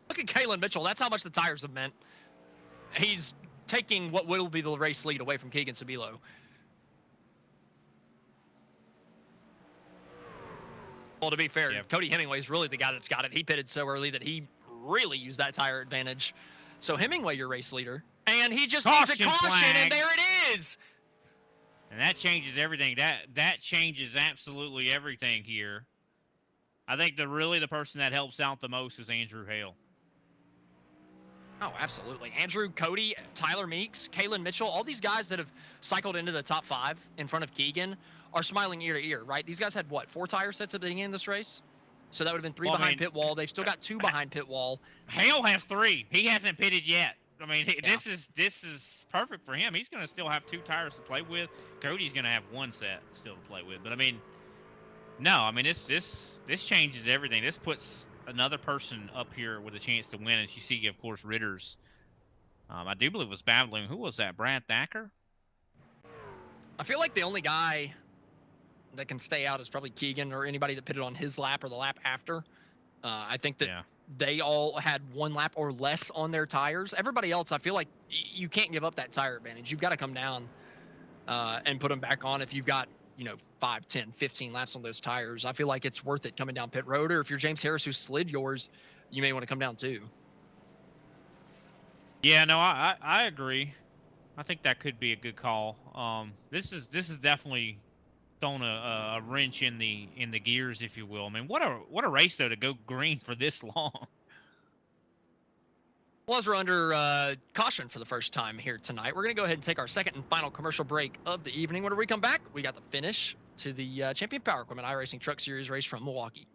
Look at Kalen Mitchell. That's how much the tires have meant. He's taking what will be the race lead away from Keegan Sabilo. Well, to be fair, yeah. Cody Hemingway is really the guy that's got it. He pitted so early that he really used that tire advantage. So Hemingway, your race leader. And he just needs a caution, flag. And there it is. And that changes everything. That changes absolutely everything here. I think the person that helps out the most is Andrew Hale. Oh, absolutely. Andrew, Cody, Tyler Meeks, Kalen Mitchell, all these guys that have cycled into the top 5 in front of Keegan are smiling ear to ear, right? These guys had, what, 4 tire sets at the beginning of this race? So that would have been 3 behind pit wall. They've still got 2 behind pit wall. Hale has 3. He hasn't pitted yet. I mean, this is perfect for him. He's going to still have 2 tires to play with. Cody's going to have 1 set still to play with. But I mean, no, I mean this changes everything. This puts another person up here with a chance to win. As you see, of course, Ritter's. I do believe was battling. Who was that? Brad Thacker? I feel like the only guy that can stay out is probably Keegan or anybody that pitted on his lap or the lap after. I think that they all had 1 lap or less on their tires. Everybody else, I feel like you can't give up that tire advantage. You've got to come down and put them back on if you've got, 5, 10, 15 laps on those tires. I feel like it's worth it coming down pit road, or if you're James Harris who slid yours, you may want to come down too. Yeah, no, I agree. I think that could be a good call. This is definitely thrown a wrench in the gears, if you will. I mean, what a race though to go green for this long. Well, as we're under caution for the first time here tonight, we're going to go ahead and take our second and final commercial break of the evening. When we come back, we got the finish to the Champion Power Equipment iRacing Truck Series race from Milwaukee.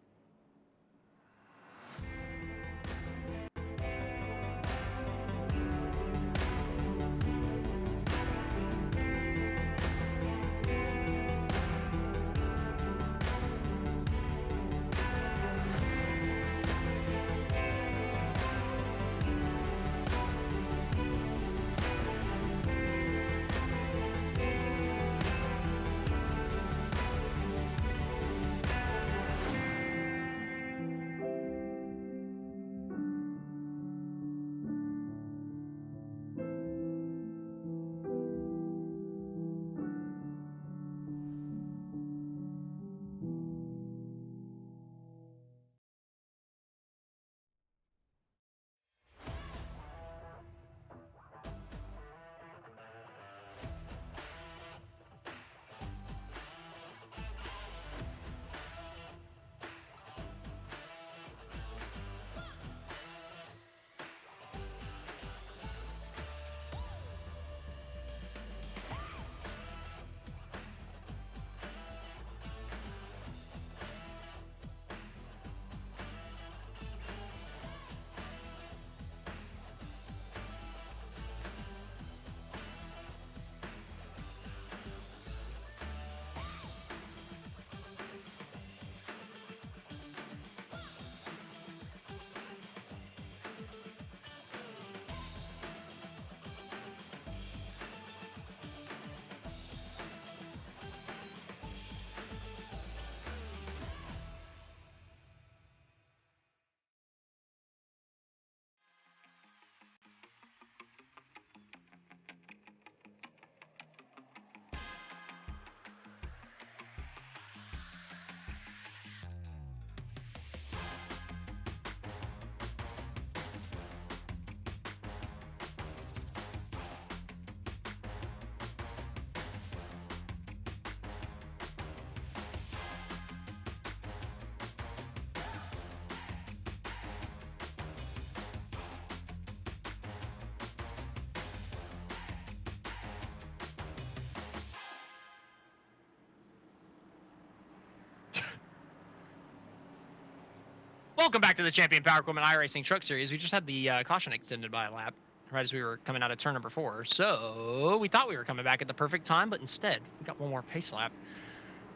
Welcome back to the Champion Power Equipment iRacing Truck Series. We just had the caution extended by a lap right as we were coming out of turn number 4. So we thought we were coming back at the perfect time, but instead we got one more pace lap.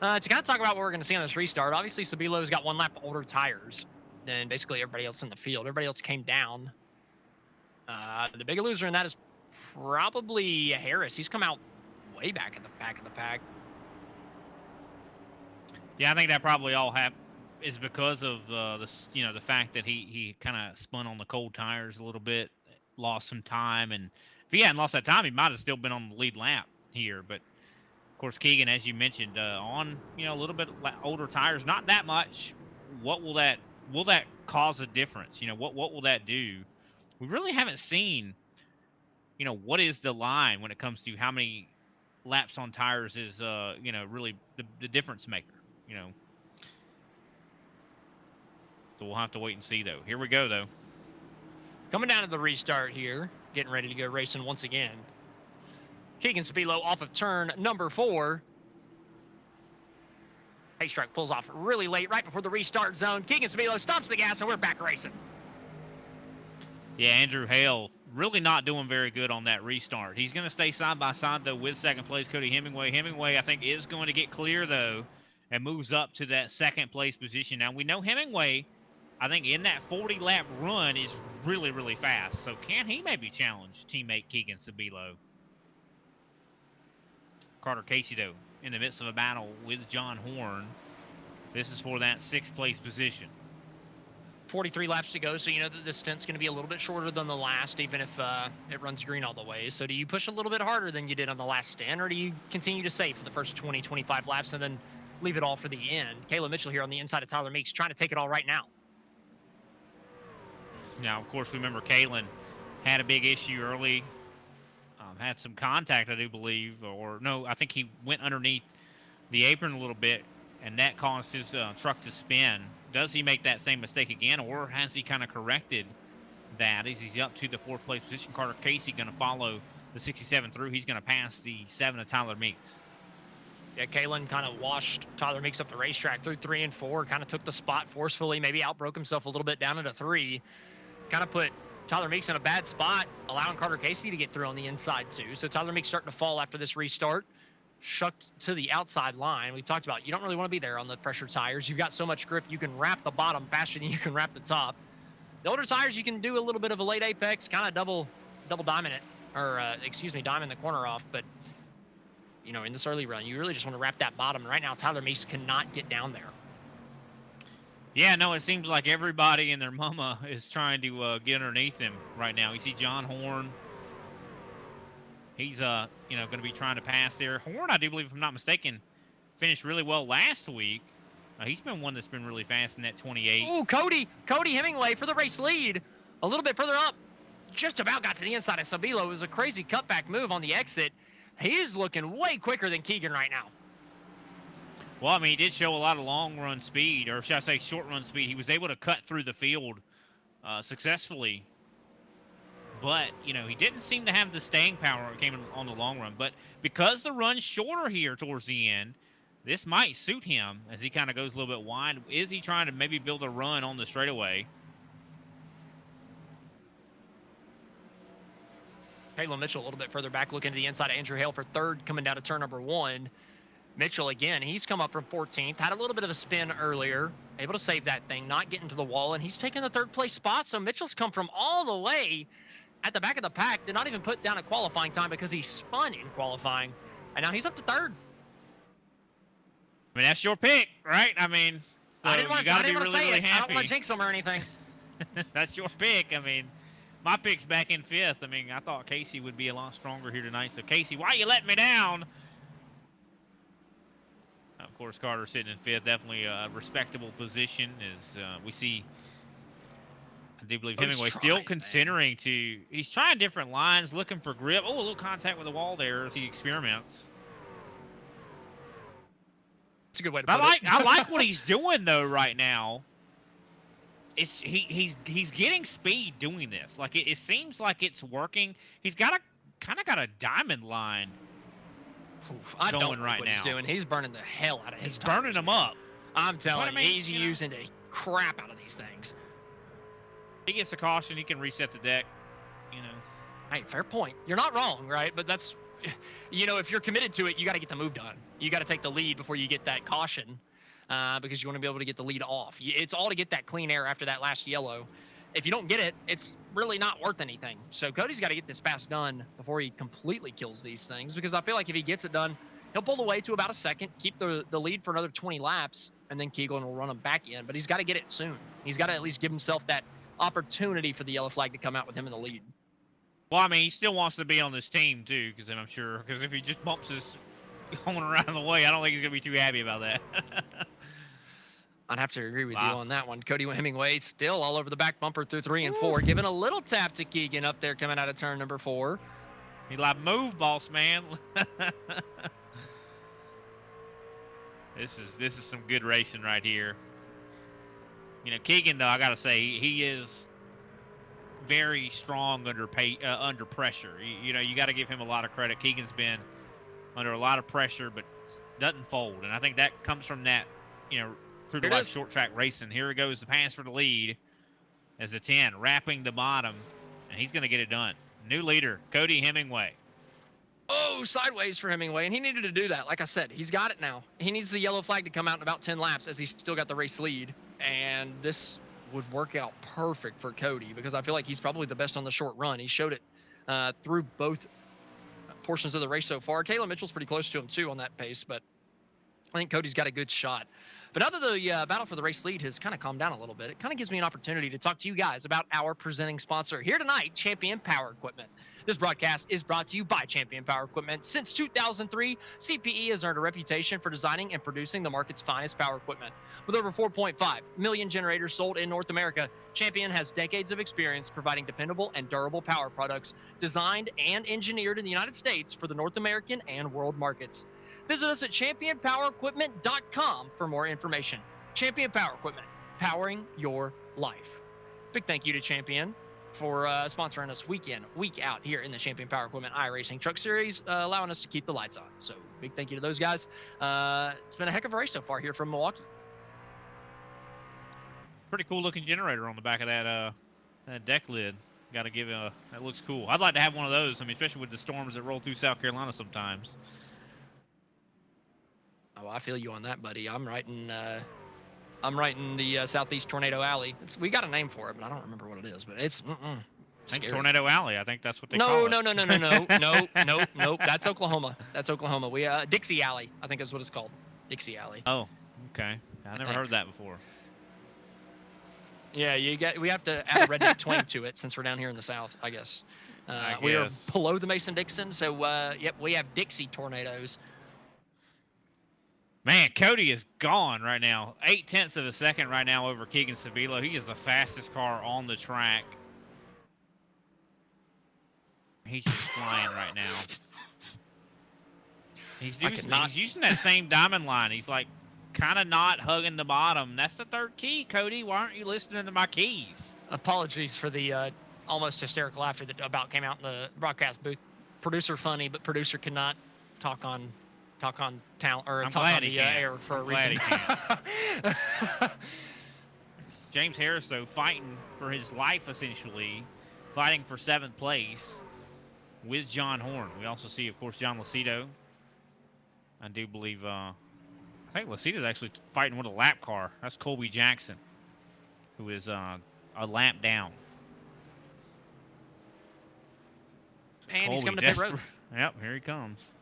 To kind of talk about what we're going to see on this restart, obviously Sabilo's got one lap older tires than basically everybody else in the field. Everybody else came down. The big loser in that is probably Harris. He's come out way back in the back of the pack. Yeah, I think that probably all is because of the fact that he kind of spun on the cold tires a little bit, lost some time, and if he hadn't lost that time, he might have still been on the lead lap here. But of course, Keegan, as you mentioned, on a little bit older tires, not that much. What will that cause a difference? What will that do? We really haven't seen, what is the line when it comes to how many laps on tires is really the difference maker. So we'll have to wait and see, though. Here we go, though. Coming down to the restart here, getting ready to go racing once again. Keegan Sabilo off of turn number 4. Pace truck pulls off really late, right before the restart zone. Keegan Sabilo stops the gas, and we're back racing. Yeah, Andrew Hale really not doing very good on that restart. He's going to stay side by side, though, with second place Cody Hemingway. Hemingway, I think, is going to get clear, though, and moves up to that second place position. Now, we know Hemingway, I think, in that 40-lap run is really, really fast. So can he maybe challenge teammate Keegan Sabilo? Carter Casey, though, in the midst of a battle with John Horn. This is for that 6th place position. 43 laps to go, so you know that this stint's going to be a little bit shorter than the last, even if it runs green all the way. So do you push a little bit harder than you did on the last stint, or do you continue to save for the first 20, 25 laps and then leave it all for the end? Caleb Mitchell here on the inside of Tyler Meeks trying to take it all right now. Now, of course, remember Kalen had a big issue early, had some contact, I do believe, or no, I think he went underneath the apron a little bit, and that caused his truck to spin. Does he make that same mistake again, or has he kind of corrected that? Is he up to the 4th place position? Carter Casey going to follow the 67 through. He's going to pass the 7 of Tyler Meeks. Yeah, Kalen kind of washed Tyler Meeks up the racetrack through 3 and 4, kind of took the spot forcefully, maybe outbroke himself a little bit down into 3. Kind of put Tyler Meeks in a bad spot, allowing Carter Casey to get through on the inside too. So Tyler Meeks starting to fall after this restart, shucked to the outside line. We talked about you don't really want to be there on the pressure tires. You've got so much grip, you can wrap the bottom faster than you can wrap the top. The older tires, you can do a little bit of a late apex, kind of double diamond it, or diamond the corner off. But in this early run, you really just want to wrap that bottom. And right now, Tyler Meeks cannot get down there. Yeah, no, it seems like everybody and their mama is trying to get underneath him right now. You see John Horn. He's, going to be trying to pass there. Horn, I do believe, if I'm not mistaken, finished really well last week. He's been one that's been really fast in that 28. Ooh, Cody Hemingway for the race lead. A little bit further up. Just about got to the inside of Sabilo. It was a crazy cutback move on the exit. He's looking way quicker than Keegan right now. Well, I mean, he did show a lot of long-run speed, or should I say short-run speed. He was able to cut through the field successfully. But, he didn't seem to have the staying power when it came on the long run. But because the run's shorter here towards the end, this might suit him as he kind of goes a little bit wide. Is he trying to maybe build a run on the straightaway? Caleb Mitchell a little bit further back, looking to the inside of Andrew Hale for 3rd, coming down to turn number 1. Mitchell, again, he's come up from 14th, had a little bit of a spin earlier, able to save that thing, not getting to the wall, and he's taken the 3rd place spot. So Mitchell's come from all the way at the back of the pack, did not even put down a qualifying time because he spun in qualifying, and now he's up to 3rd. I mean, that's your pick, right? I mean, so I didn't want to say it. Happy. I don't want to jinx him or anything. That's your pick. I mean, my pick's back in 5th. I mean, I thought Casey would be a lot stronger here tonight. So, Casey, why you letting me down? Of course, Carter sitting in 5th, definitely a respectable position as we see, I do believe Hemingway still considering he's trying different lines, looking for grip. Oh, a little contact with the wall there as he experiments. It's a good way to put it. I like what he's doing, though, right now. He's getting speed doing this. Like, it seems like it's working. He's kind of got a diamond line. I don't know right what now. he's doing. He's burning the hell out of his He's tires, burning them up. I'm telling you, I mean, he's using a crap out of these things. He gets a caution, he can reset the deck, you know. Hey, fair point. You're not wrong, right? But that's, you know, if you're committed to it, you got to get the move done. You got to take the lead before you get that caution, because you want to be able to get the lead off. It's all to get that clean air after that last yellow. If you don't get it, it's really not worth anything. So Cody's got to get this pass done before he completely kills these things, because I feel like if he gets it done, he'll pull away to about a second, keep the lead for another 20 laps, and then Keegan will run him back in. But he's got to get it soon. He's got to at least give himself that opportunity for the yellow flag to come out with him in the lead. Well, I mean, he still wants to be on this team, too, because I'm sure, because if he just bumps his going around the way, I don't think he's going to be too happy about that. I'd have to agree with you on that one. Cody Hemingway still all over the back bumper through 3 and 4, giving a little tap to Keegan up there coming out of turn number 4. He like, move, boss man. This is some good racing right here. You know, Keegan, though, I got to say, he is very strong under pressure. You know, you got to give him a lot of credit. Keegan's been under a lot of pressure, but doesn't fold. And I think that comes from that, you know, through the life short track racing. Here goes the pass for the lead as the 10 wrapping the bottom, and he's going to get it done. New leader, Cody Hemingway. Oh, sideways for Hemingway, and he needed to do that. Like I said, he's got it now. He needs the yellow flag to come out in about 10 laps as he's still got the race lead, and this would work out perfect for Cody because I feel like he's probably the best on the short run. He showed it through both portions of the race so far. Kalen Mitchell's pretty close to him too on that pace, but I think Cody's got a good shot. But now that the battle for the race lead has kind of calmed down a little bit, it kind of gives me an opportunity to talk to you guys about our presenting sponsor here tonight, Champion Power Equipment. This broadcast is brought to you by Champion Power Equipment. Since 2003, CPE has earned a reputation for designing and producing the market's finest power equipment. With over 4.5 million generators sold in North America, Champion has decades of experience providing dependable and durable power products designed and engineered in the United States for the North American and world markets. Visit us at championpowerequipment.com for more information. Champion Power Equipment, powering your life. Big thank you to Champion for sponsoring us week in, week out here in the Champion Power Equipment iRacing Truck Series, allowing us to keep the lights on. So big thank you to those guys. It's been a heck of a race so far here from Milwaukee. Pretty cool looking generator on the back of that deck lid. Got to give it that looks cool. I'd like to have one of those. I mean, especially with the storms that roll through South Carolina sometimes. Oh, I feel you on that, buddy. I'm right in the Southeast Tornado Alley. We got a name for it, but I don't remember what it is. But it's I think Tornado Alley. I think that's what they call it. No. That's Oklahoma. That's Oklahoma. We Dixie Alley. I think that's what it's called. Dixie Alley. Oh, okay. I never heard that before. Yeah, we have to add a redneck twang to it since we're down here in the South, I guess. We are below the Mason-Dixon, so yep, we have Dixie tornadoes. Man, Cody is gone right now. 0.8 of a second right now over Keegan Sabilo. He is the fastest car on the track. He's just flying right now. He's using that same diamond line. He's like kind of not hugging the bottom. That's the third key, Cody. Why aren't you listening to my keys? Apologies for the almost hysterical laughter that about came out in the broadcast booth. Producer funny, but producer cannot talk on talent or talk on the air for a reason. James Harris, though, fighting for his life essentially, fighting for 7th place with John Horn. We also see, of course, John Lacido. I do believe, I think Lacido's actually fighting with a lap car. That's Colby Jackson, who is a lap down. And he's coming to pit road. Yep, here he comes.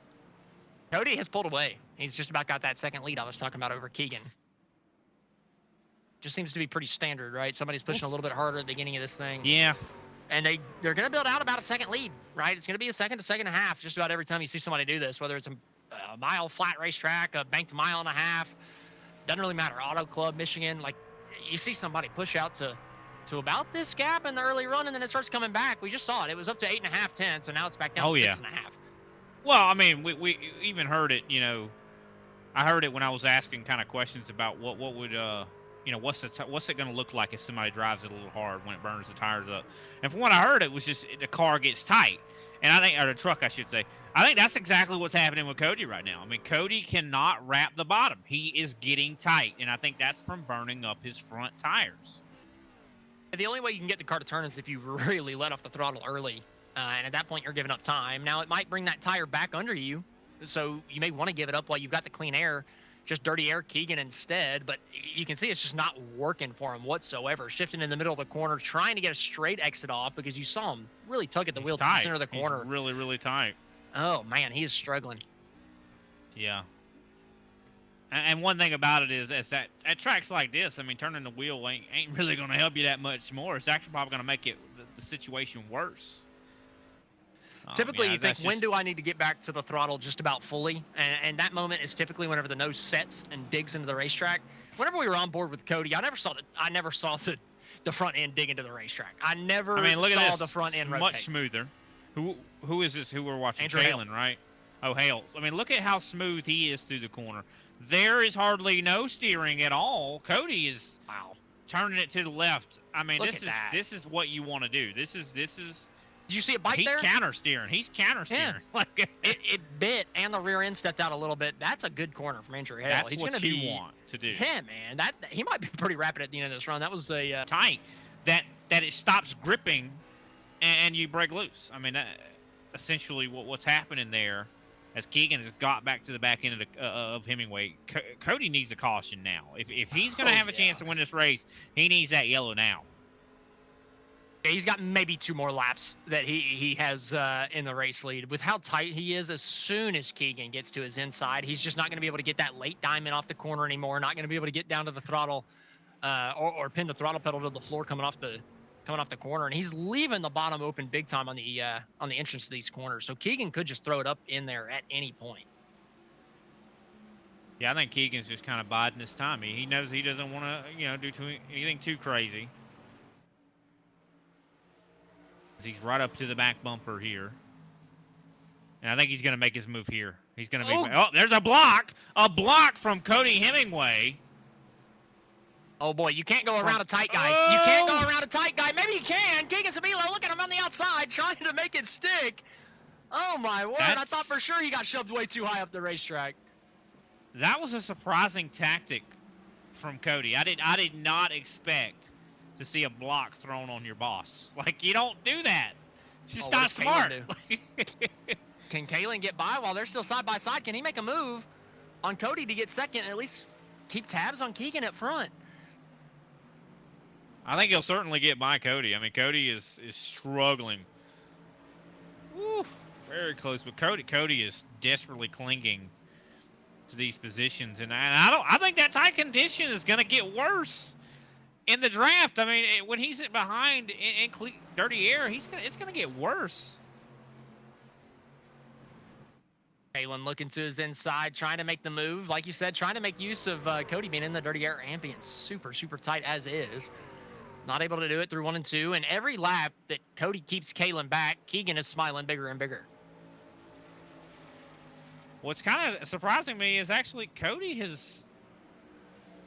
Cody has pulled away. He's just about got that second lead I was talking about over Keegan. Just seems to be pretty standard, right? Somebody's pushing a little bit harder at the beginning of this thing. Yeah. And they're going to build out about a second lead, right? It's going to be a second to second and a half just about every time you see somebody do this, whether it's a mile flat racetrack, a banked mile and a half. Doesn't really matter. Auto Club, Michigan, like you see somebody push out to about this gap in the early run, and then it starts coming back. We just saw it. It was up to 8.5 tenths, and now it's back down to 6.5. Well, I mean, we even heard it, you know, I heard it when I was asking kind of questions about what would you know, what's it going to look like if somebody drives it a little hard when it burns the tires up? And from what I heard, it was just the car gets tight. And I think, or the truck, I should say. I think that's exactly what's happening with Cody right now. I mean, Cody cannot wrap the bottom. He is getting tight, and I think that's from burning up his front tires. The only way you can get the car to turn is if you really let off the throttle early, and at that point you're giving up time. Now, it might bring that tire back under you, so you may want to give it up while you've got the clean air. Just dirty air Keegan instead, but you can see it's just not working for him whatsoever. Shifting in the middle of the corner, trying to get a straight exit off because you saw him really tug at the wheel to the center of the corner. He's really, really tight. Oh, man, he is struggling. Yeah. And one thing about it is that at tracks like this, I mean, turning the wheel ain't really going to help you that much more. It's actually probably going to make the situation worse. Typically, you think, when do I need to get back to the throttle just about fully? And that moment is typically whenever the nose sets and digs into the racetrack. Whenever we were on board with Cody, I never saw the front end dig into the racetrack. I never saw the front end rotate. Much smoother. Who is this? Who we're watching? Andrew Kalen, right? Oh, Hale. I mean, look at how smooth he is through the corner. There is hardly no steering at all. Cody is turning it to the left. I mean, this is what you want to do. This is. Did you see it bite He's there? counter steering. Yeah. it bit, and the rear end stepped out a little bit. That's a good corner from Andrew Hale. That's what you want to do. Yeah, man. He might be pretty rapid at the end of this run. That was a tight that it stops gripping, and you break loose. I mean, essentially what's happening there, as Keegan has got back to the back end of Hemingway. Cody needs a caution now. If he's going to have a chance to win this race, he needs that yellow now. He's got maybe 2 more laps that he has in the race lead. With how tight he is, as soon as Keegan gets to his inside, he's just not going to be able to get that late diamond off the corner anymore. Not going to be able to get down to the throttle or pin the throttle pedal to the floor coming off the corner. And he's leaving the bottom open big time on the entrance to these corners. So Keegan could just throw it up in there at any point. Yeah, I think Keegan's just kind of biding his time. He knows he doesn't want to do anything too crazy. He's right up to the back bumper here. And I think he's going to make his move here. He's going to make... Oh, there's a block! A block from Cody Hemingway. Oh, boy, you can't go around a tight guy. You can't go around a tight guy. Maybe you can. Keegan Sabilo, look at him on the outside, trying to make it stick. Oh, my word. I thought for sure he got shoved way too high up the racetrack. That was a surprising tactic from Cody. I did not expect to see a block thrown on your boss. Like, you don't do that. It's just not smart. Can Kalen get by while they're still side by side? Can he make a move on Cody to get second and at least keep tabs on Keegan up front? I think he'll certainly get by Cody. I mean, Cody is struggling. Woo, very close. But Cody is desperately clinging to these positions. And I think that tight condition is going to get worse in the draft. I mean, when he's behind in dirty air, it's going to get worse. Kalen looking to his inside, trying to make the move. Like you said, trying to make use of Cody being in the dirty air ambience. Super, super tight as is. Not able to do it through 1 and 2. And every lap that Cody keeps Kalen back, Keegan is smiling bigger and bigger. What's kind of surprising me is actually Cody has...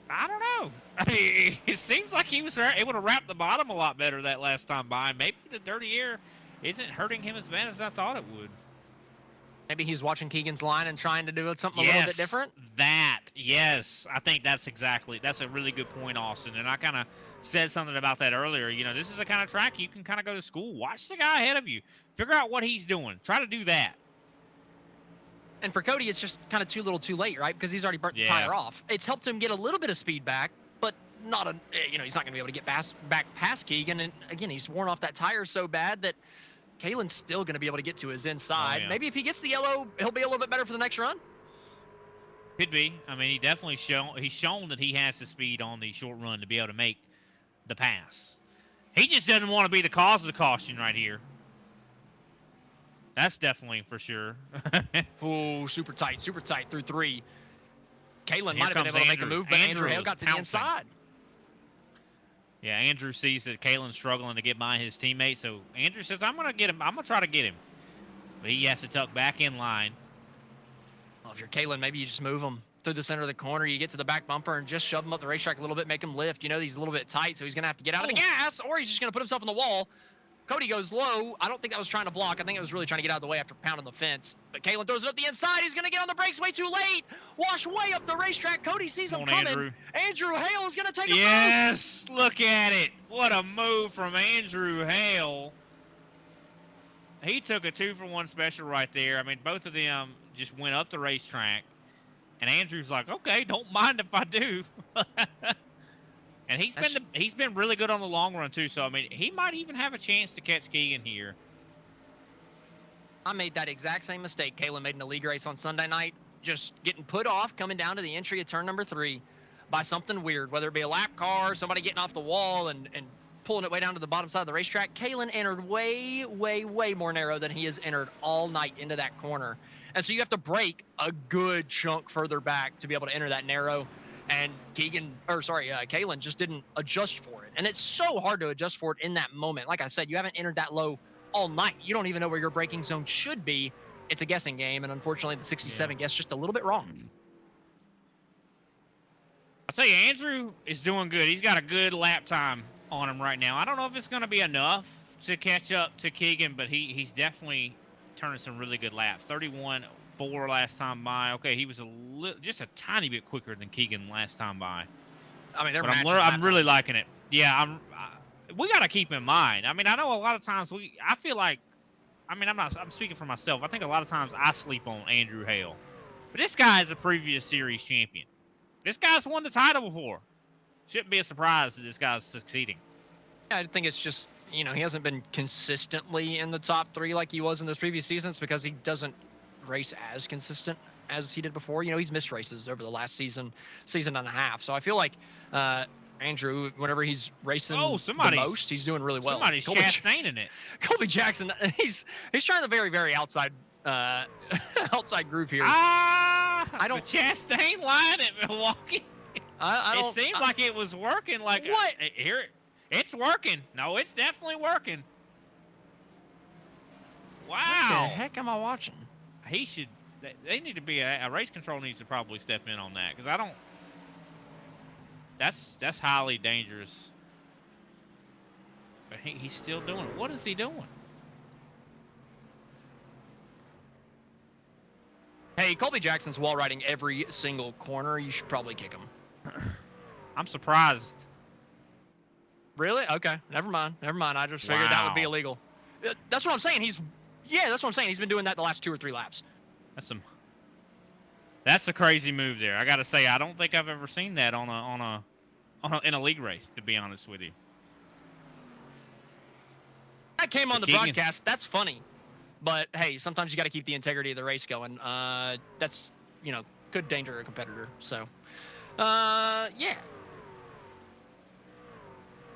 I don't know. I mean, it seems like he was able to wrap the bottom a lot better that last time by. Maybe the dirty air isn't hurting him as bad as I thought it would. Maybe he's watching Keegan's line and trying to do something a little bit different? Yes. I think that's a really good point, Austin. And I kind of said something about that earlier. You know, this is the kind of track you can kind of go to school. Watch the guy ahead of you. Figure out what he's doing. Try to do that. And for Cody, it's just kind of too little too late, right? Because he's already burnt the tire off. It's helped him get a little bit of speed back, but not he's not going to be able to get back past Keegan. And again, he's worn off that tire so bad that Kalen's still going to be able to get to his inside. Maybe if he gets the yellow, he'll be a little bit better for the next run. Could be. I mean, he definitely he's shown that he has the speed on the short run to be able to make the pass. He just doesn't want to be the cause of the caution right here. That's definitely for sure. Oh, super tight through 3. Kalen might have been able to make a move, but Andrew Hale got to the inside. Yeah, Andrew sees that Kalen's struggling to get by his teammate, so Andrew says, I'm going to get him. I'm going to try to get him. But he has to tuck back in line. Well, if you're Kalen, maybe you just move him. through the center of the corner. You get to the back bumper and just shove him up the racetrack a little bit, make him lift. You know, he's a little bit tight, so he's going to have to get out of the gas, or he's just going to put himself in the wall. Cody goes low. I don't think that was trying to block. I think it was really trying to get out of the way after pounding the fence. But Kalen throws it up the inside. He's going to get on the brakes way too late. Wash way up the racetrack. Cody sees him coming. Andrew Hale is going to take a move. Yes, look at it. What a move from Andrew Hale. He took a 2-for-1 special right there. I mean, both of them just went up the racetrack. And Andrew's like, okay, don't mind if I do. And he's been really good on the long run too. So I mean, he might even have a chance to catch Keegan here. I made that exact same mistake Kalen made in the league race on Sunday night, just getting put off coming down to the entry of turn number 3 by something weird, whether it be a lap car, somebody getting off the wall and pulling it way down to the bottom side of the racetrack. Kalen entered way, way, way more narrow than he has entered all night into that corner. And so you have to brake a good chunk further back to be able to enter that narrow. And Kalen just didn't adjust for it. And it's so hard to adjust for it in that moment. Like I said, you haven't entered that low all night. You don't even know where your braking zone should be. It's a guessing game, and unfortunately the 67 guessed just a little bit wrong. I'll tell you, Andrew is doing good. He's got a good lap time on him right now. I don't know if it's going to be enough to catch up to Keegan, but he's definitely turning some really good laps. 31.4 last time by. Okay, he was just a tiny bit quicker than Keegan last time by. I mean, I'm really liking it. Yeah, we got to keep in mind. I mean, I know a lot of times I feel like, I mean, I'm speaking for myself. I think a lot of times I sleep on Andrew Hale. But this guy is a previous series champion. This guy's won the title before. Shouldn't be a surprise that this guy's succeeding. I think it's just, he hasn't been consistently in the top 3 like he was in those previous seasons because he doesn't race as consistent as he did before. He's missed races over the last season and a half. So I feel like Andrew, whenever he's racing the most, he's doing really well. Somebody's Chastaining it. Colby Jackson, he's trying the very, very outside groove here. I don't Chastain line at Milwaukee. It seemed like it was working. Like what? It's working. No, it's definitely working. Wow. What the heck am I watching? They need to be a race control needs to probably step in on that because I don't. That's highly dangerous. But he's still doing it. What is he doing? Hey, Colby Jackson's wall riding every single corner. You should probably kick him. I'm surprised. Really? Okay. Never mind. I just figured that would be illegal. That's what I'm saying. That's what I'm saying. He's been doing that the last 2 or 3 laps. That's a crazy move there. I got to say, I don't think I've ever seen that in a league race, to be honest with you. That came on the broadcast. That's funny. But hey, sometimes you got to keep the integrity of the race going. That's, could endanger a competitor. So, yeah.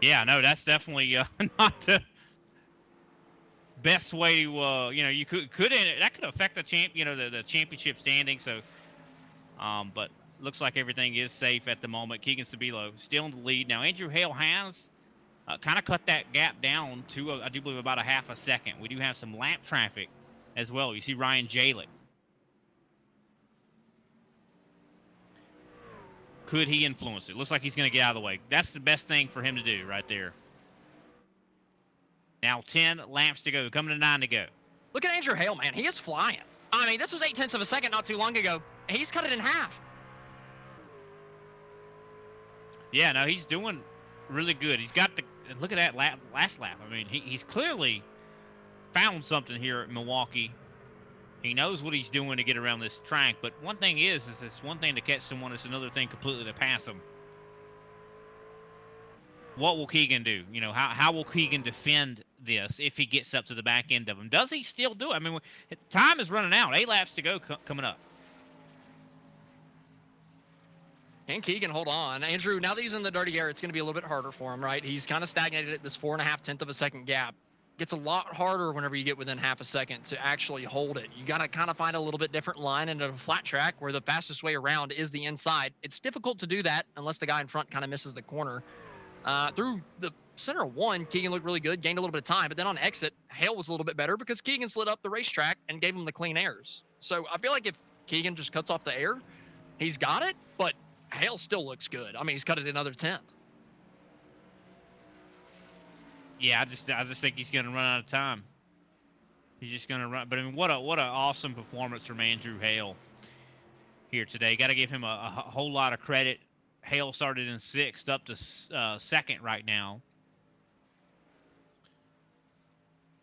Yeah, no, that's definitely not the best way to, you could that could affect the the championship standing. So, but looks like everything is safe at the moment. Keegan Sabilo still in the lead now. Andrew Hale has kind of cut that gap down to, I do believe, about a half a second. We do have some lap traffic as well. You see Ryan Jalick. Could he influence it? Looks like he's going to get out of the way. That's the best thing for him to do right there. Now 10 laps to go. Coming to 9 to go. Look at Andrew Hale, man. He is flying. I mean, this was 0.8 of a second not too long ago. He's cut it in half. Yeah, no, he's doing really good. He's got look at that last lap. I mean, he's clearly found something here at Milwaukee. He knows what he's doing to get around this track. But one thing is it's one thing to catch someone. It's another thing completely to pass them. What will Keegan do? How will Keegan defend this if he gets up to the back end of him? Does he still do it? I mean, time is running out. 8 laps to go coming up. Can Keegan hold on? Andrew, now that he's in the dirty air, it's going to be a little bit harder for him, right? He's kind of stagnated at this 4.5 of a second gap. Gets a lot harder whenever you get within half a second to actually hold it. You got to kind of find a little bit different line in a flat track where the fastest way around is the inside. It's difficult to do that unless the guy in front kind of misses the corner. Through the center of 1, Keegan looked really good, gained a little bit of time, but then on exit, Hale was a little bit better because Keegan slid up the racetrack and gave him the clean airs. So I feel like if Keegan just cuts off the air, He's got it, but Hale still looks good. I mean, he's cut it another 10th. Yeah, I just think he's going to run out of time. He's just going to run. But I mean, what an awesome performance from Andrew Hale here today. Got to give him a whole lot of credit. Hale started in 6th, up to 2nd right now.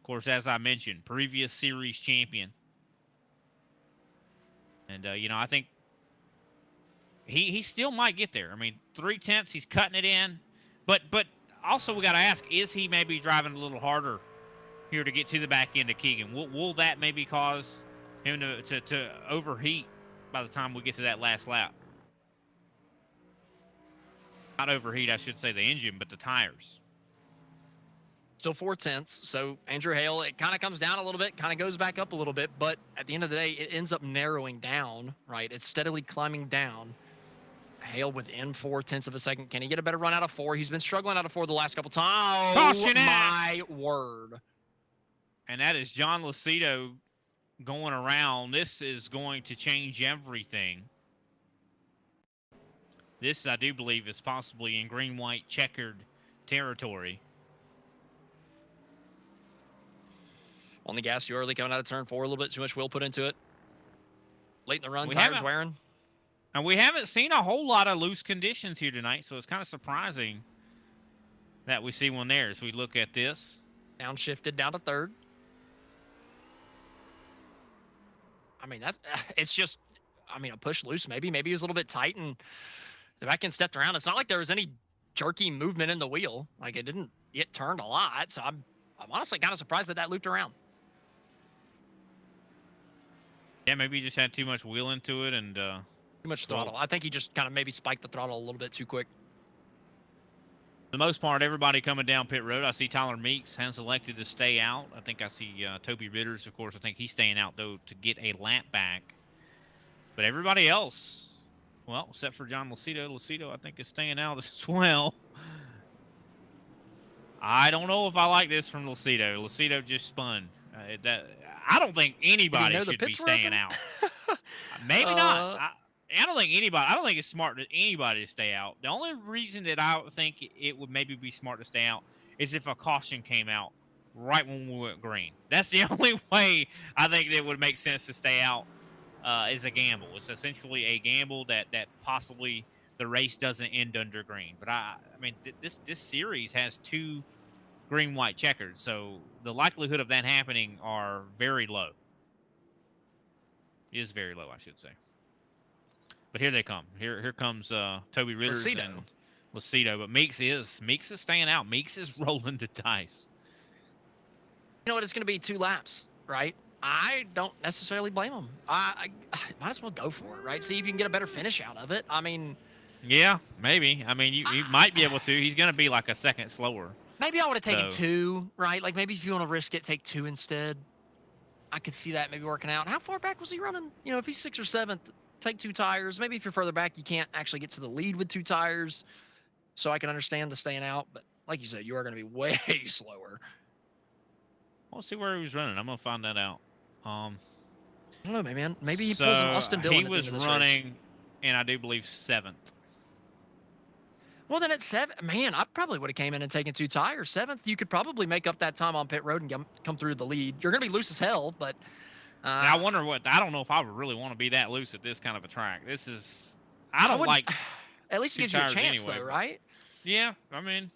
Of course, as I mentioned, previous series champion. And, you know, I think he still might get there. I mean, 3/10, he's cutting it in. But also we got to ask, is he maybe driving a little harder here to get to the back end of Keegan? Will that maybe cause him to overheat by the time we get to that last lap? Not overheat, I should say the engine, but the tires. Still 4/10, so Andrew Hale, it kind of comes down a little bit, kind of goes back up a little bit, but at the end of the day, it ends up narrowing down, right? It's steadily climbing down. Hale within 0.4 of a second. Can he get a better run out of 4? He's been struggling out of 4 the last couple times. Oh, my word. And that is John Lucido going around. This is going to change everything. This, I do believe, is possibly in green-white checkered territory. On the gas too early, coming out of turn 4, a little bit too much wheel put into it. Late in the run, tires wearing. And we haven't seen a whole lot of loose conditions here tonight, so it's kind of surprising that we see one there as we look at this. Downshifted down to 3rd. I mean, it's just, I mean, a push loose maybe. Maybe he was a little bit tight and the back end stepped around. It's not like there was any jerky movement in the wheel. Like, it didn't get turned a lot, so I'm honestly kind of surprised that looped around. Yeah, maybe he just had too much wheel into it and too much throttle. I think he just kind of maybe spiked the throttle a little bit too quick. For the most part, everybody coming down pit road. I see Tyler Meeks has elected to stay out. I think I see Toby Ritters, of course. I think he's staying out, though, to get a lap back. But everybody else, well, except for John Lucido. Lucido, I think, is staying out as well. I don't know if I like this from Lucido. Lucido just spun. I don't think anybody should be staying out. Maybe not. I don't think anybody. I don't think it's smart that anybody to stay out. The only reason that I think it would maybe be smart to stay out is if a caution came out right when we went green. That's the only way I think it would make sense to stay out. Is a gamble. It's essentially a gamble that possibly the race doesn't end under green. But I mean, this series has 2 green-white checkered, so the likelihood of that happening are very low. Is very low, I should say. But here they come. Here comes Toby Ritters and Lucido. But Meeks is staying out. Meeks is rolling the dice. You know what? It's going to be 2 laps, right? I don't necessarily blame him. I might as well go for it, right? See if you can get a better finish out of it. I mean, yeah, maybe. I mean, you might be able to. He's going to be like a second slower. Maybe I would have taken 2, right? Like maybe if you want to risk it, take 2 instead. I could see that maybe working out. How far back was he running? You know, if he's 6th or 7th, take 2 tires. Maybe if you're further back, you can't actually get to the lead with 2 tires. So I can understand the staying out. But like you said, you are going to be way slower. We'll see where he was running. I'm going to find that out. I don't know, man. Maybe he pulls an Austin Dillon. He was running, and I do believe 7th. Well, then at 7, man, I probably would have came in and taken 2 tires. 7th, you could probably make up that time on pit road and come through the lead. You're going to be loose as hell, but... I wonder I don't know if I would really want to be that loose at this kind of a track. This is... I don't like... At least it gives you a chance, anyway, though, right? Yeah, I mean...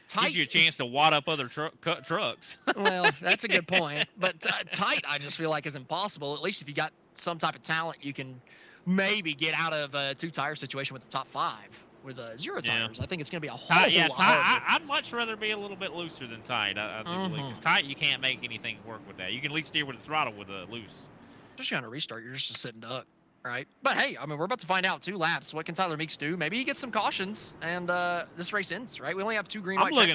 Tight, gives you a chance to wad up other trucks. Well, that's a good point. But tight, I just feel like is impossible. At least if you got some type of talent, you can maybe get out of a 2-tire situation with the top 5 with 0 tires. I think it's going to be a whole lot harder. I'd much rather be a little bit looser than tight. I do believe. Because tight, you can't make anything work with that. You can at least steer with the throttle with a loose. Especially on a restart, you're just a sitting duck, right? But hey, I mean, we're about to find out 2 laps. What can Tyler Meeks do? Maybe he gets some cautions, and this race ends, right? We only have 2 green-white checkers. I'm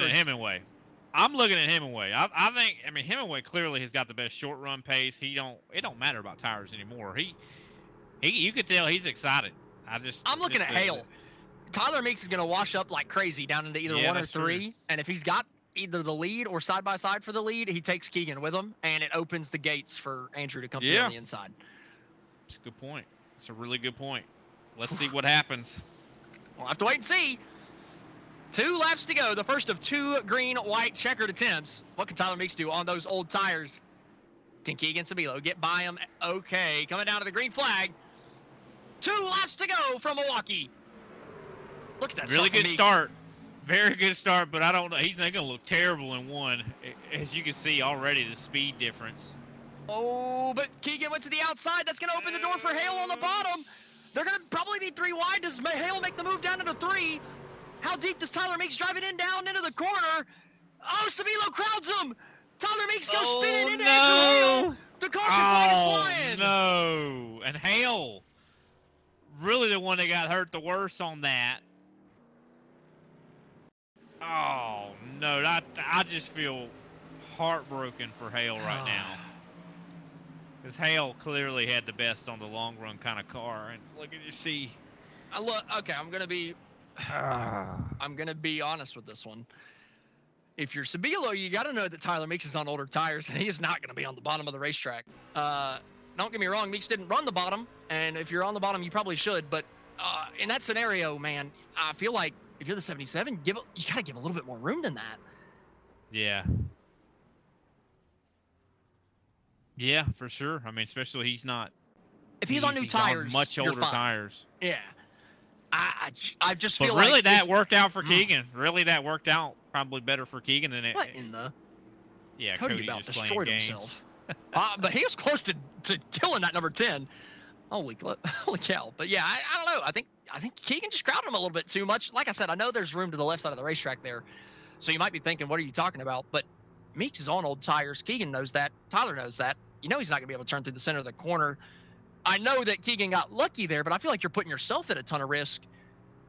looking at Hemingway. I think, I mean, Hemingway clearly has got the best short run pace. It don't matter about tires anymore. You could tell he's excited. I'm looking at Hale. Tyler Meeks is going to wash up like crazy down into either 1 or 3, true. And if he's got either the lead or side by side for the lead, he takes Keegan with him, and it opens the gates for Andrew to come through on the inside. That's a good point. It's a really good point. Let's see what happens. We'll have to wait and see. 2 laps to go. The first of 2 green-white checkered attempts. What can Tyler Meeks do on those old tires? Can Keegan Sabilo get by him? Okay, coming down to the green flag. 2 laps to go from Milwaukee. Look at that. Really good Meeks. start. Very good start, but I don't know. He's going to look terrible in 1. As you can see already, the speed difference. Oh, but Keegan went to the outside. That's going to open the door for Hale on the bottom. They're going to probably be 3 wide. Does Hale make the move down into 3? How deep does Tyler Meeks drive it in down into the corner? Oh, Sabilo crowds him. Tyler Meeks goes spinning into Andrew Hale. The caution flag is flying. No. And Hale, really the one that got hurt the worst on that. Oh, no. I just feel heartbroken for Hale right now. Because Hale clearly had the best on the long run kind of car. And look at you see. Okay, I'm gonna be honest with this one. If you're Sabilo, you got to know that Tyler Meeks is on older tires, and he is not going to be on the bottom of the racetrack. Don't get me wrong, Meeks didn't run the bottom, and if you're on the bottom, you probably should. But in that scenario, man, I feel like if you're the 77, you got to give a little bit more room than that. Yeah. Yeah, for sure. I mean, especially he's not. If he's on new tires, on much older tires. Yeah. I just feel but really like that worked out for Keegan. Really, that worked out probably better for Keegan than it. What in the? Yeah, Cody about just destroyed himself. But he was close to killing that number 10. Holy cow! But yeah, I don't know. I think Keegan just crowded him a little bit too much. Like I said, I know there's room to the left side of the racetrack there, so you might be thinking, what are you talking about? But Meeks is on old tires. Keegan knows that. Tyler knows that. You know he's not going to be able to turn through the center of the corner. I know that Keegan got lucky there, but I feel like you're putting yourself at a ton of risk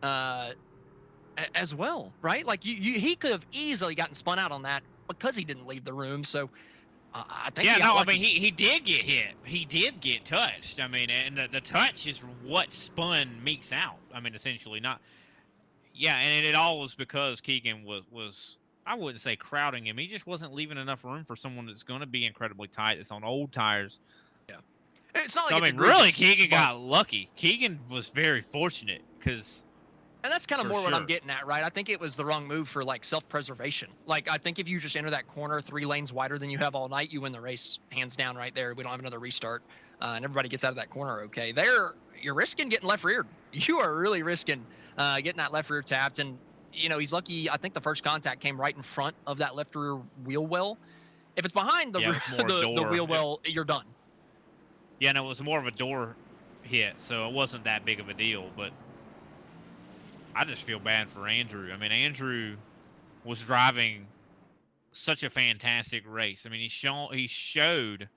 as well, right? Like he could have easily gotten spun out on that because he didn't leave the room. So I think. Yeah, no, lucky. I mean he did get hit. He did get touched. I mean, and the touch is what spun Meeks out. I mean, essentially not. Yeah, and it all was because Keegan was I wouldn't say crowding him. He just wasn't leaving enough room for someone that's going to be incredibly tight. That's on old tires. Yeah. It's not like I mean, really, Keegan got lucky. Keegan was very fortunate because. And that's kind of more what I'm getting at, right? I think it was the wrong move for like self-preservation. Like I think if you just enter that corner 3 lanes wider than you have all night, you win the race hands down right there. We don't have another restart, and everybody gets out of that corner okay. There, you're risking getting left reared. You are really risking getting that left rear tapped, and you know he's lucky. I think the first contact came right in front of that left rear wheel well. If it's behind the the wheel well, you're done. Yeah, no, it was more of a door hit, so it wasn't that big of a deal. But I just feel bad for Andrew. I mean, Andrew was driving such a fantastic race. I mean, he showed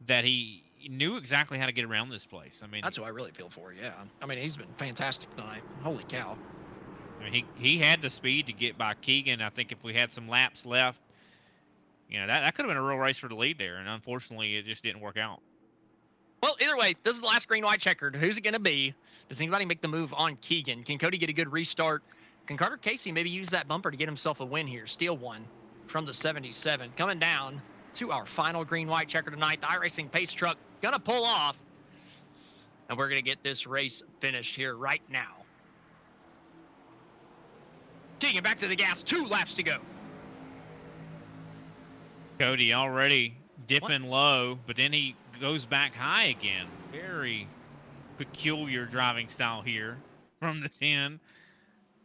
that he knew exactly how to get around this place. I mean, that's who I really feel for. Yeah, I mean, he's been fantastic tonight. Holy cow! I mean, he had the speed to get by Keegan. I think if we had some laps left, you know, that could have been a real race for the lead there. And unfortunately, it just didn't work out. Well, either way, this is the last green-white checkered. Who's it going to be? Does anybody make the move on Keegan? Can Cody get a good restart? Can Carter Casey maybe use that bumper to get himself a win here? Steal one from the 77. Coming down to our final green-white checker tonight. The iRacing pace truck going to pull off. And we're going to get this race finished here right now. Keegan back to the gas. 2 laps to go. Cody already dipping low, but then he goes back high again. Very peculiar driving style here from the 10.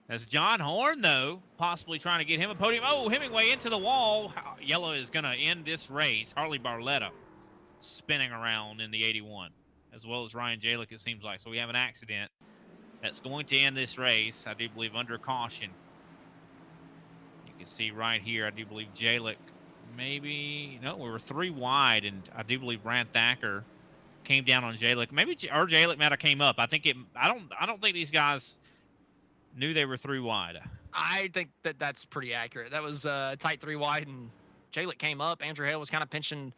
As John Horn, though, possibly trying to get him a podium. Oh, Hemingway into the wall. Yellow is going to end this race. Harley Barletta spinning around in the 81, as well as Ryan Jalick, it seems like. So we have an accident that's going to end this race, I do believe, under caution. You can see right here, I do believe Jalick maybe, no, we were 3 wide, and I do believe Brad Thacker came down on Jalick. Maybe or Jalick might have came up. I think I don't think these guys knew they were 3 wide. I think that's pretty accurate. That was tight 3 wide, and Jalick came up. Andrew Hale was kind of pinching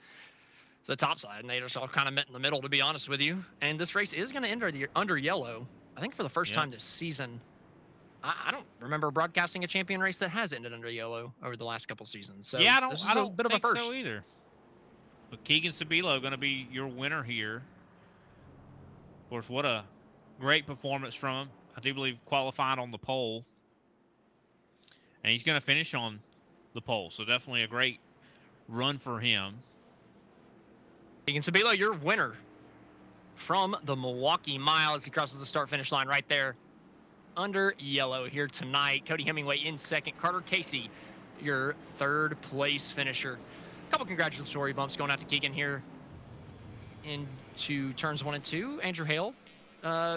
the top side, and they just all kind of met in the middle, to be honest with you. And this race is going to end under yellow. I think for the first time this season. I don't remember broadcasting a champion race that has ended under yellow over the last couple seasons. So yeah, I don't think so either. But Keegan Sabilo going to be your winner here. Of course, what a Great performance from him. I do believe qualified on the pole. And he's going to finish on the pole. So definitely a great run for him. Keegan Sabilo, your winner from the Milwaukee Mile as he crosses the start-finish line right there under yellow here tonight. Cody Hemingway in second. Carter Casey, your third place finisher. A couple congratulatory bumps going out to Keegan here into turns 1 and 2. Andrew Hale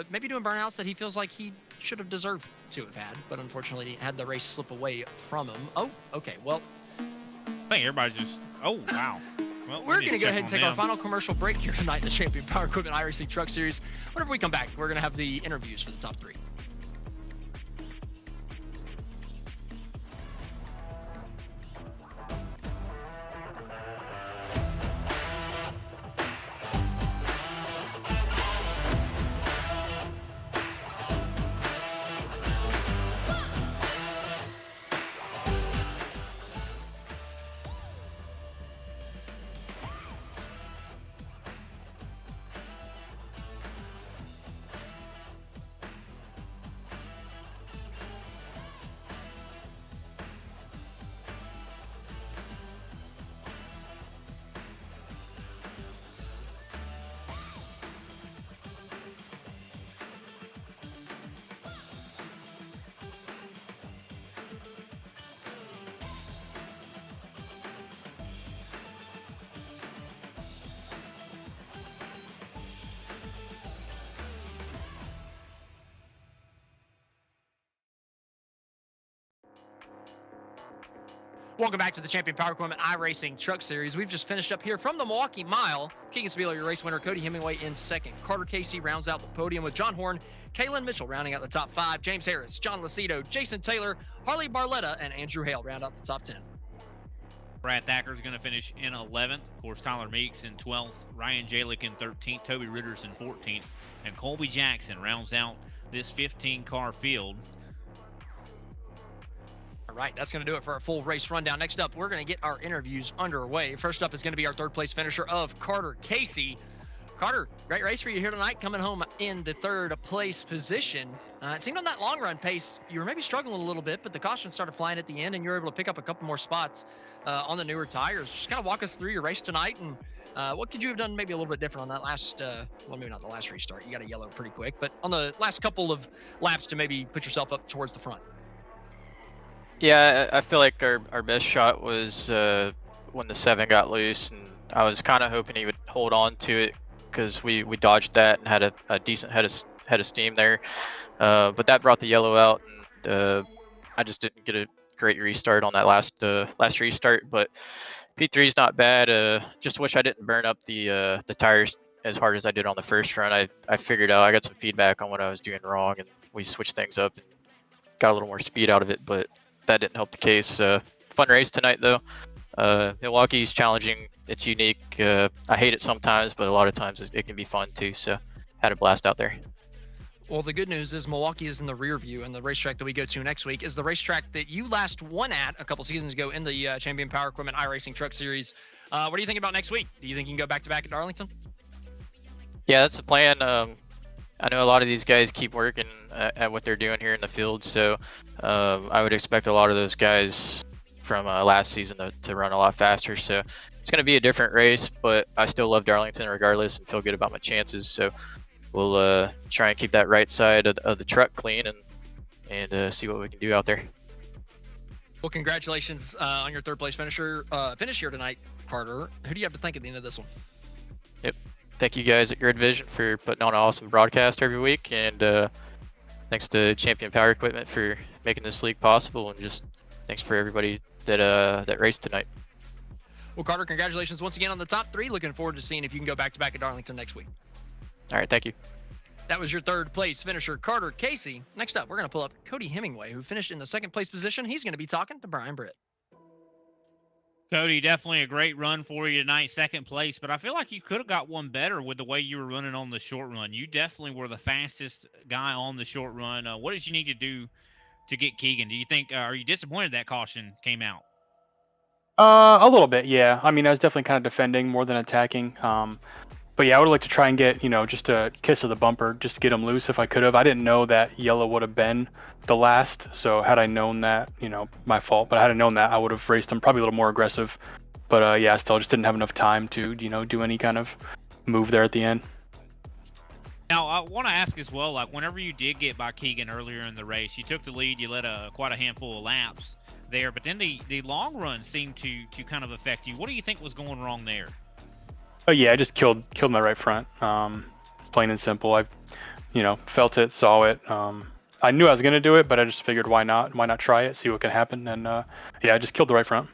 maybe doing burnouts that he feels like he should have deserved to have had, but unfortunately had the race slip away from him. Oh, okay. Well, I think everybody's just, oh, wow. Well, we're going to go ahead and take our final commercial break here tonight in the Champion Power Equipment iRacing Truck Series. Whenever we come back, we're going to have the interviews for the top 3. Welcome back to the Champion Power Equipment iRacing Truck Series. We've just finished up here from the Milwaukee Mile. Keegan Sabilo, your race winner. Cody Hemingway in second. Carter Casey rounds out the podium with John Horn. Kaylin Mitchell rounding out the top 5. James Harris, John Lacido, Jason Taylor, Harley Barletta, and Andrew Hale round out the top 10. Brad Thacker is going to finish in 11th. Of course, Tyler Meeks in 12th. Ryan Jalick in 13th. Toby Ritters in 14th. And Colby Jackson rounds out this 15-car field. All right, that's going to do it for our full race rundown. Next up, we're going to get our interviews underway. First up is going to be our third place finisher of Carter Casey. Carter, great race for you here tonight, coming home in the third place position. It seemed on that long run pace, you were maybe struggling a little bit, but the caution started flying at the end and you were able to pick up a couple more spots on the newer tires. Just kind of walk us through your race tonight and what could you have done maybe a little bit different on that last, well, maybe not the last restart. You got a yellow pretty quick, but on the last couple of laps to maybe put yourself up towards the front. Yeah, I feel like our best shot was when the 7 got loose, and I was kind of hoping he would hold on to it because we dodged that and had a decent head of steam there. But that brought the yellow out, and I just didn't get a great restart on that last restart. But P3 is not bad. Just wish I didn't burn up the tires as hard as I did on the first run. I figured out I got some feedback on what I was doing wrong, and we switched things up and got a little more speed out of it, but that didn't help the case. Fun race tonight though. Milwaukee's challenging. It's unique. I hate it sometimes, but a lot of times it can be fun too. So had a blast out there. Well, the good news is Milwaukee is in the rear view, and the racetrack that we go to next week is the racetrack that you last won at a couple seasons ago in the Champion Power Equipment iRacing Truck Series. What do you think about next week? Do you think you can go back-to-back at Darlington? Yeah, that's the plan. I know a lot of these guys keep working at what they're doing here in the field, so I would expect a lot of those guys from last season to run a lot faster. So it's going to be a different race, but I still love Darlington regardless and feel good about my chances. So we'll try and keep that right side of the truck clean and see what we can do out there. Well, congratulations on your third place finish here tonight, Carter. Who do you have to thank at the end of this one? Yep. Thank you guys at Grid Vision for putting on an awesome broadcast every week, and thanks to Champion Power Equipment for making this league possible, and just thanks for everybody that raced tonight. Well, Carter, congratulations once again on the top 3. Looking forward to seeing if you can go back-to-back at Darlington next week. All right, thank you. That was your third place finisher, Carter Casey. Next up, we're going to pull up Cody Hemingway, who finished in the second place position. He's going to be talking to Brian Britt. Cody, definitely a great run for you tonight, second place, but I feel like you could have got one better with the way you were running on the short run. You definitely were the fastest guy on the short run. What did you need to do to get Keegan? Do you think, are you disappointed that caution came out? A little bit, yeah. I mean, I was definitely kind of defending more than attacking. But But yeah, I would like to try and get, just a kiss of the bumper, just to get him loose if I could have. I didn't know that yellow would have been the last, so had I known that, my fault. But had I known that, I would have raced him probably a little more aggressive. But yeah, still just didn't have enough time to, do any kind of move there at the end. Now, I want to ask as well, like whenever you did get by Keegan earlier in the race, you took the lead, you led quite a handful of laps there, but then the long run seemed to kind of affect you. What do you think was going wrong there? Oh yeah, I just killed my right front. Plain and simple. I, felt it, saw it. I knew I was gonna do it, but I just figured why not? Why not try it, see what can happen? And yeah, I just killed the right front.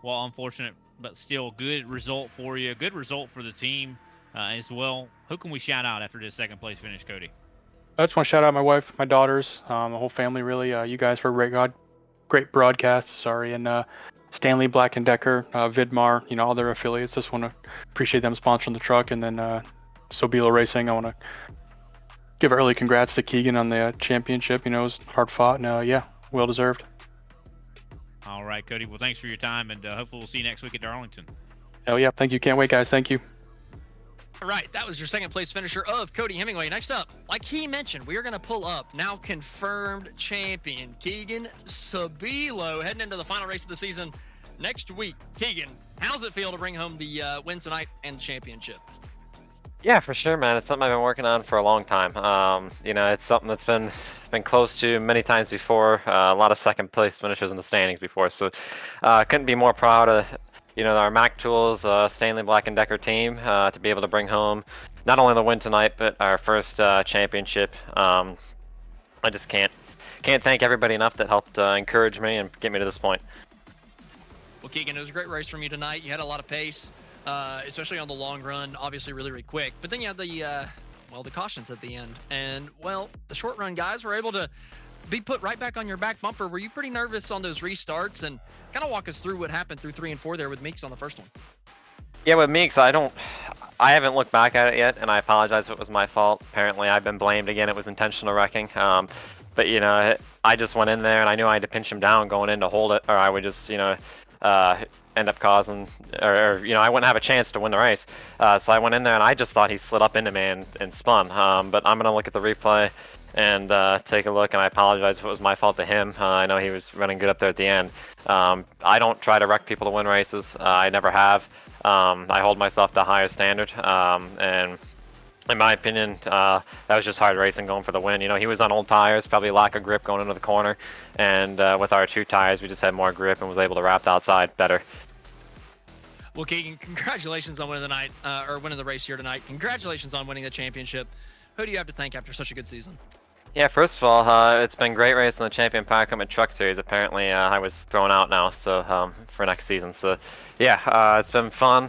Well, unfortunate, but still good result for you. Good result for the team as well. Who can we shout out after this second place finish, Cody? I just want to shout out my wife, my daughters, the whole family. Really, you guys for a great broadcast. Sorry, and Stanley Black and Decker, Vidmar, all their affiliates. Just want to appreciate them sponsoring the truck, and then Sobilo Racing. I want to give early congrats to Keegan on the championship. It was hard fought, and yeah, well deserved. All right, Cody. Well, thanks for your time, and hopefully we'll see you next week at Darlington. Oh yeah, thank you. Can't wait, guys. Thank you. All right, that was your second place finisher of Cody Hemingway. Next up, like he mentioned, we are going to pull up now confirmed champion Keegan Sobilo heading into the final race of the season next week. Keegan, how's it feel to bring home the win tonight and the championship? Yeah, for sure, man. It's something I've been working on for a long time. It's something that's been close to many times before. A lot of second place finishes in the standings before, so couldn't be more proud of our Mac Tools Stanley Black and Decker team to be able to bring home not only the win tonight but our first championship. I just can't thank everybody enough that helped encourage me and get me to this point. Well, Keegan, it was a great race from you tonight. You had a lot of pace, especially on the long run, obviously really, really quick. But then you had the cautions at the end. And, the short run guys were able to be put right back on your back bumper. Were you pretty nervous on those restarts? And kind of walk us through what happened through 3 and 4 there with Meeks on the first one. Yeah, with Meeks, I haven't looked back at it yet, and I apologize if it was my fault. Apparently, I've been blamed again. It was intentional wrecking. But I just went in there, and I knew I had to pinch him down going in to hold it, or I would just, end up causing, or I wouldn't have a chance to win the race. So I went in there, and I just thought he slid up into me and spun. But I'm gonna look at the replay and take a look, and I apologize if it was my fault to him. I know he was running good up there at the end. I don't try to wreck people to win races. I never have. I hold myself to a higher standard, and in my opinion, that was just hard racing going for the win. He was on old tires, probably lack of grip going into the corner, and with our 2 tires, we just had more grip and was able to wrap the outside better. Well, Keegan, congratulations on winning the night, or winning the race here tonight. Congratulations on winning the championship. Who do you have to thank after such a good season? Yeah, first of all, it's been great racing the Champion Power Equipment Truck Series. Apparently, I was thrown out now, so for next season. So, yeah, it's been fun.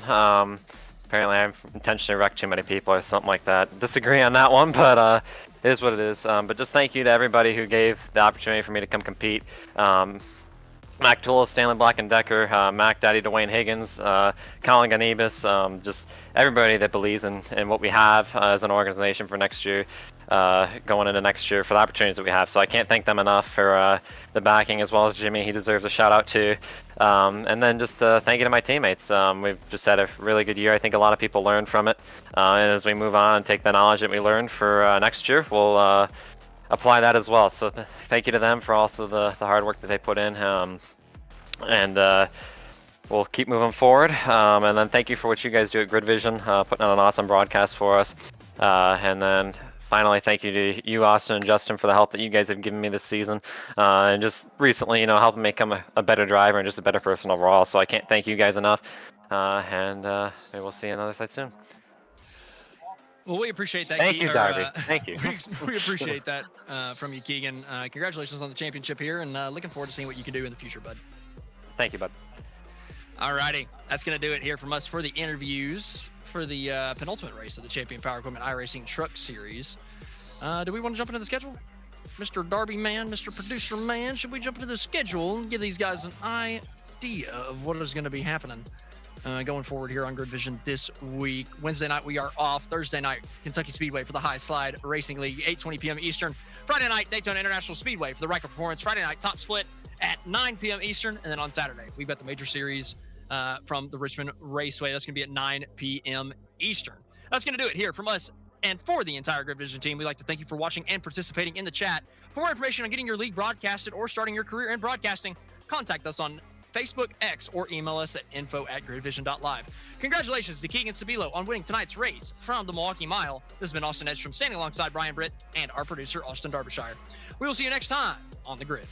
Apparently, I've intentionally wrecked too many people or something like that. Disagree on that one, but it is what it is. But just thank you to everybody who gave the opportunity for me to come compete. Mac Tools, Stanley Black and Decker, Mac Daddy Dwayne Higgins, Colin Ganibus, just everybody that believes in what we have as an organization for next year, going into next year, for the opportunities that we have. So I can't thank them enough for the backing, as well as Jimmy. He deserves a shout out too. And then just thank you to my teammates. We've just had a really good year. I think a lot of people learned from it. And as we move on and take the knowledge that we learned for next year, we'll apply that as well. So thank you to them for also the hard work that they put in. And we'll keep moving forward. And then thank you for what you guys do at Grid Vision, putting on an awesome broadcast for us. And then finally, thank you to you, Austin and Justin, for the help that you guys have given me this season. And just recently, helping me become a better driver and just a better person overall. So I can't thank you guys enough. And maybe we'll see you on the other side soon. Well, we appreciate that. Thank you, Darby. Thank you. We appreciate that from you, Keegan. Congratulations on the championship here, and looking forward to seeing what you can do in the future, bud. Thank you, bud. All righty. That's going to do it here from us for the interviews for the penultimate race of the Champion Power Equipment iRacing Truck Series. Do we want to jump into the schedule? Mr. Darby man, Mr. Producer man, should we jump into the schedule and give these guys an idea of what is going to be happening going forward here on Grid Vision this week? Wednesday night, we are off. Thursday night, Kentucky Speedway for the High Slide Racing League, 8:20 p.m. Eastern. Friday night, Daytona International Speedway for the Riker Performance. Friday night, Top Split at 9 p.m. Eastern. And then on Saturday, we've got the Major Series from the Richmond Raceway. That's going to be at 9 p.m. Eastern. That's going to do it here from us and for the entire Grid Vision team. We'd like to thank you for watching and participating in the chat. For more information on getting your league broadcasted or starting your career in broadcasting, contact us on Facebook, X, or email us at info@gridvision.live. Congratulations to Keegan Sabilo on winning tonight's race from the Milwaukee Mile. This has been Austin Edstrom standing alongside Brian Britt and our producer, Austin Derbyshire. We will see you next time on The Grid.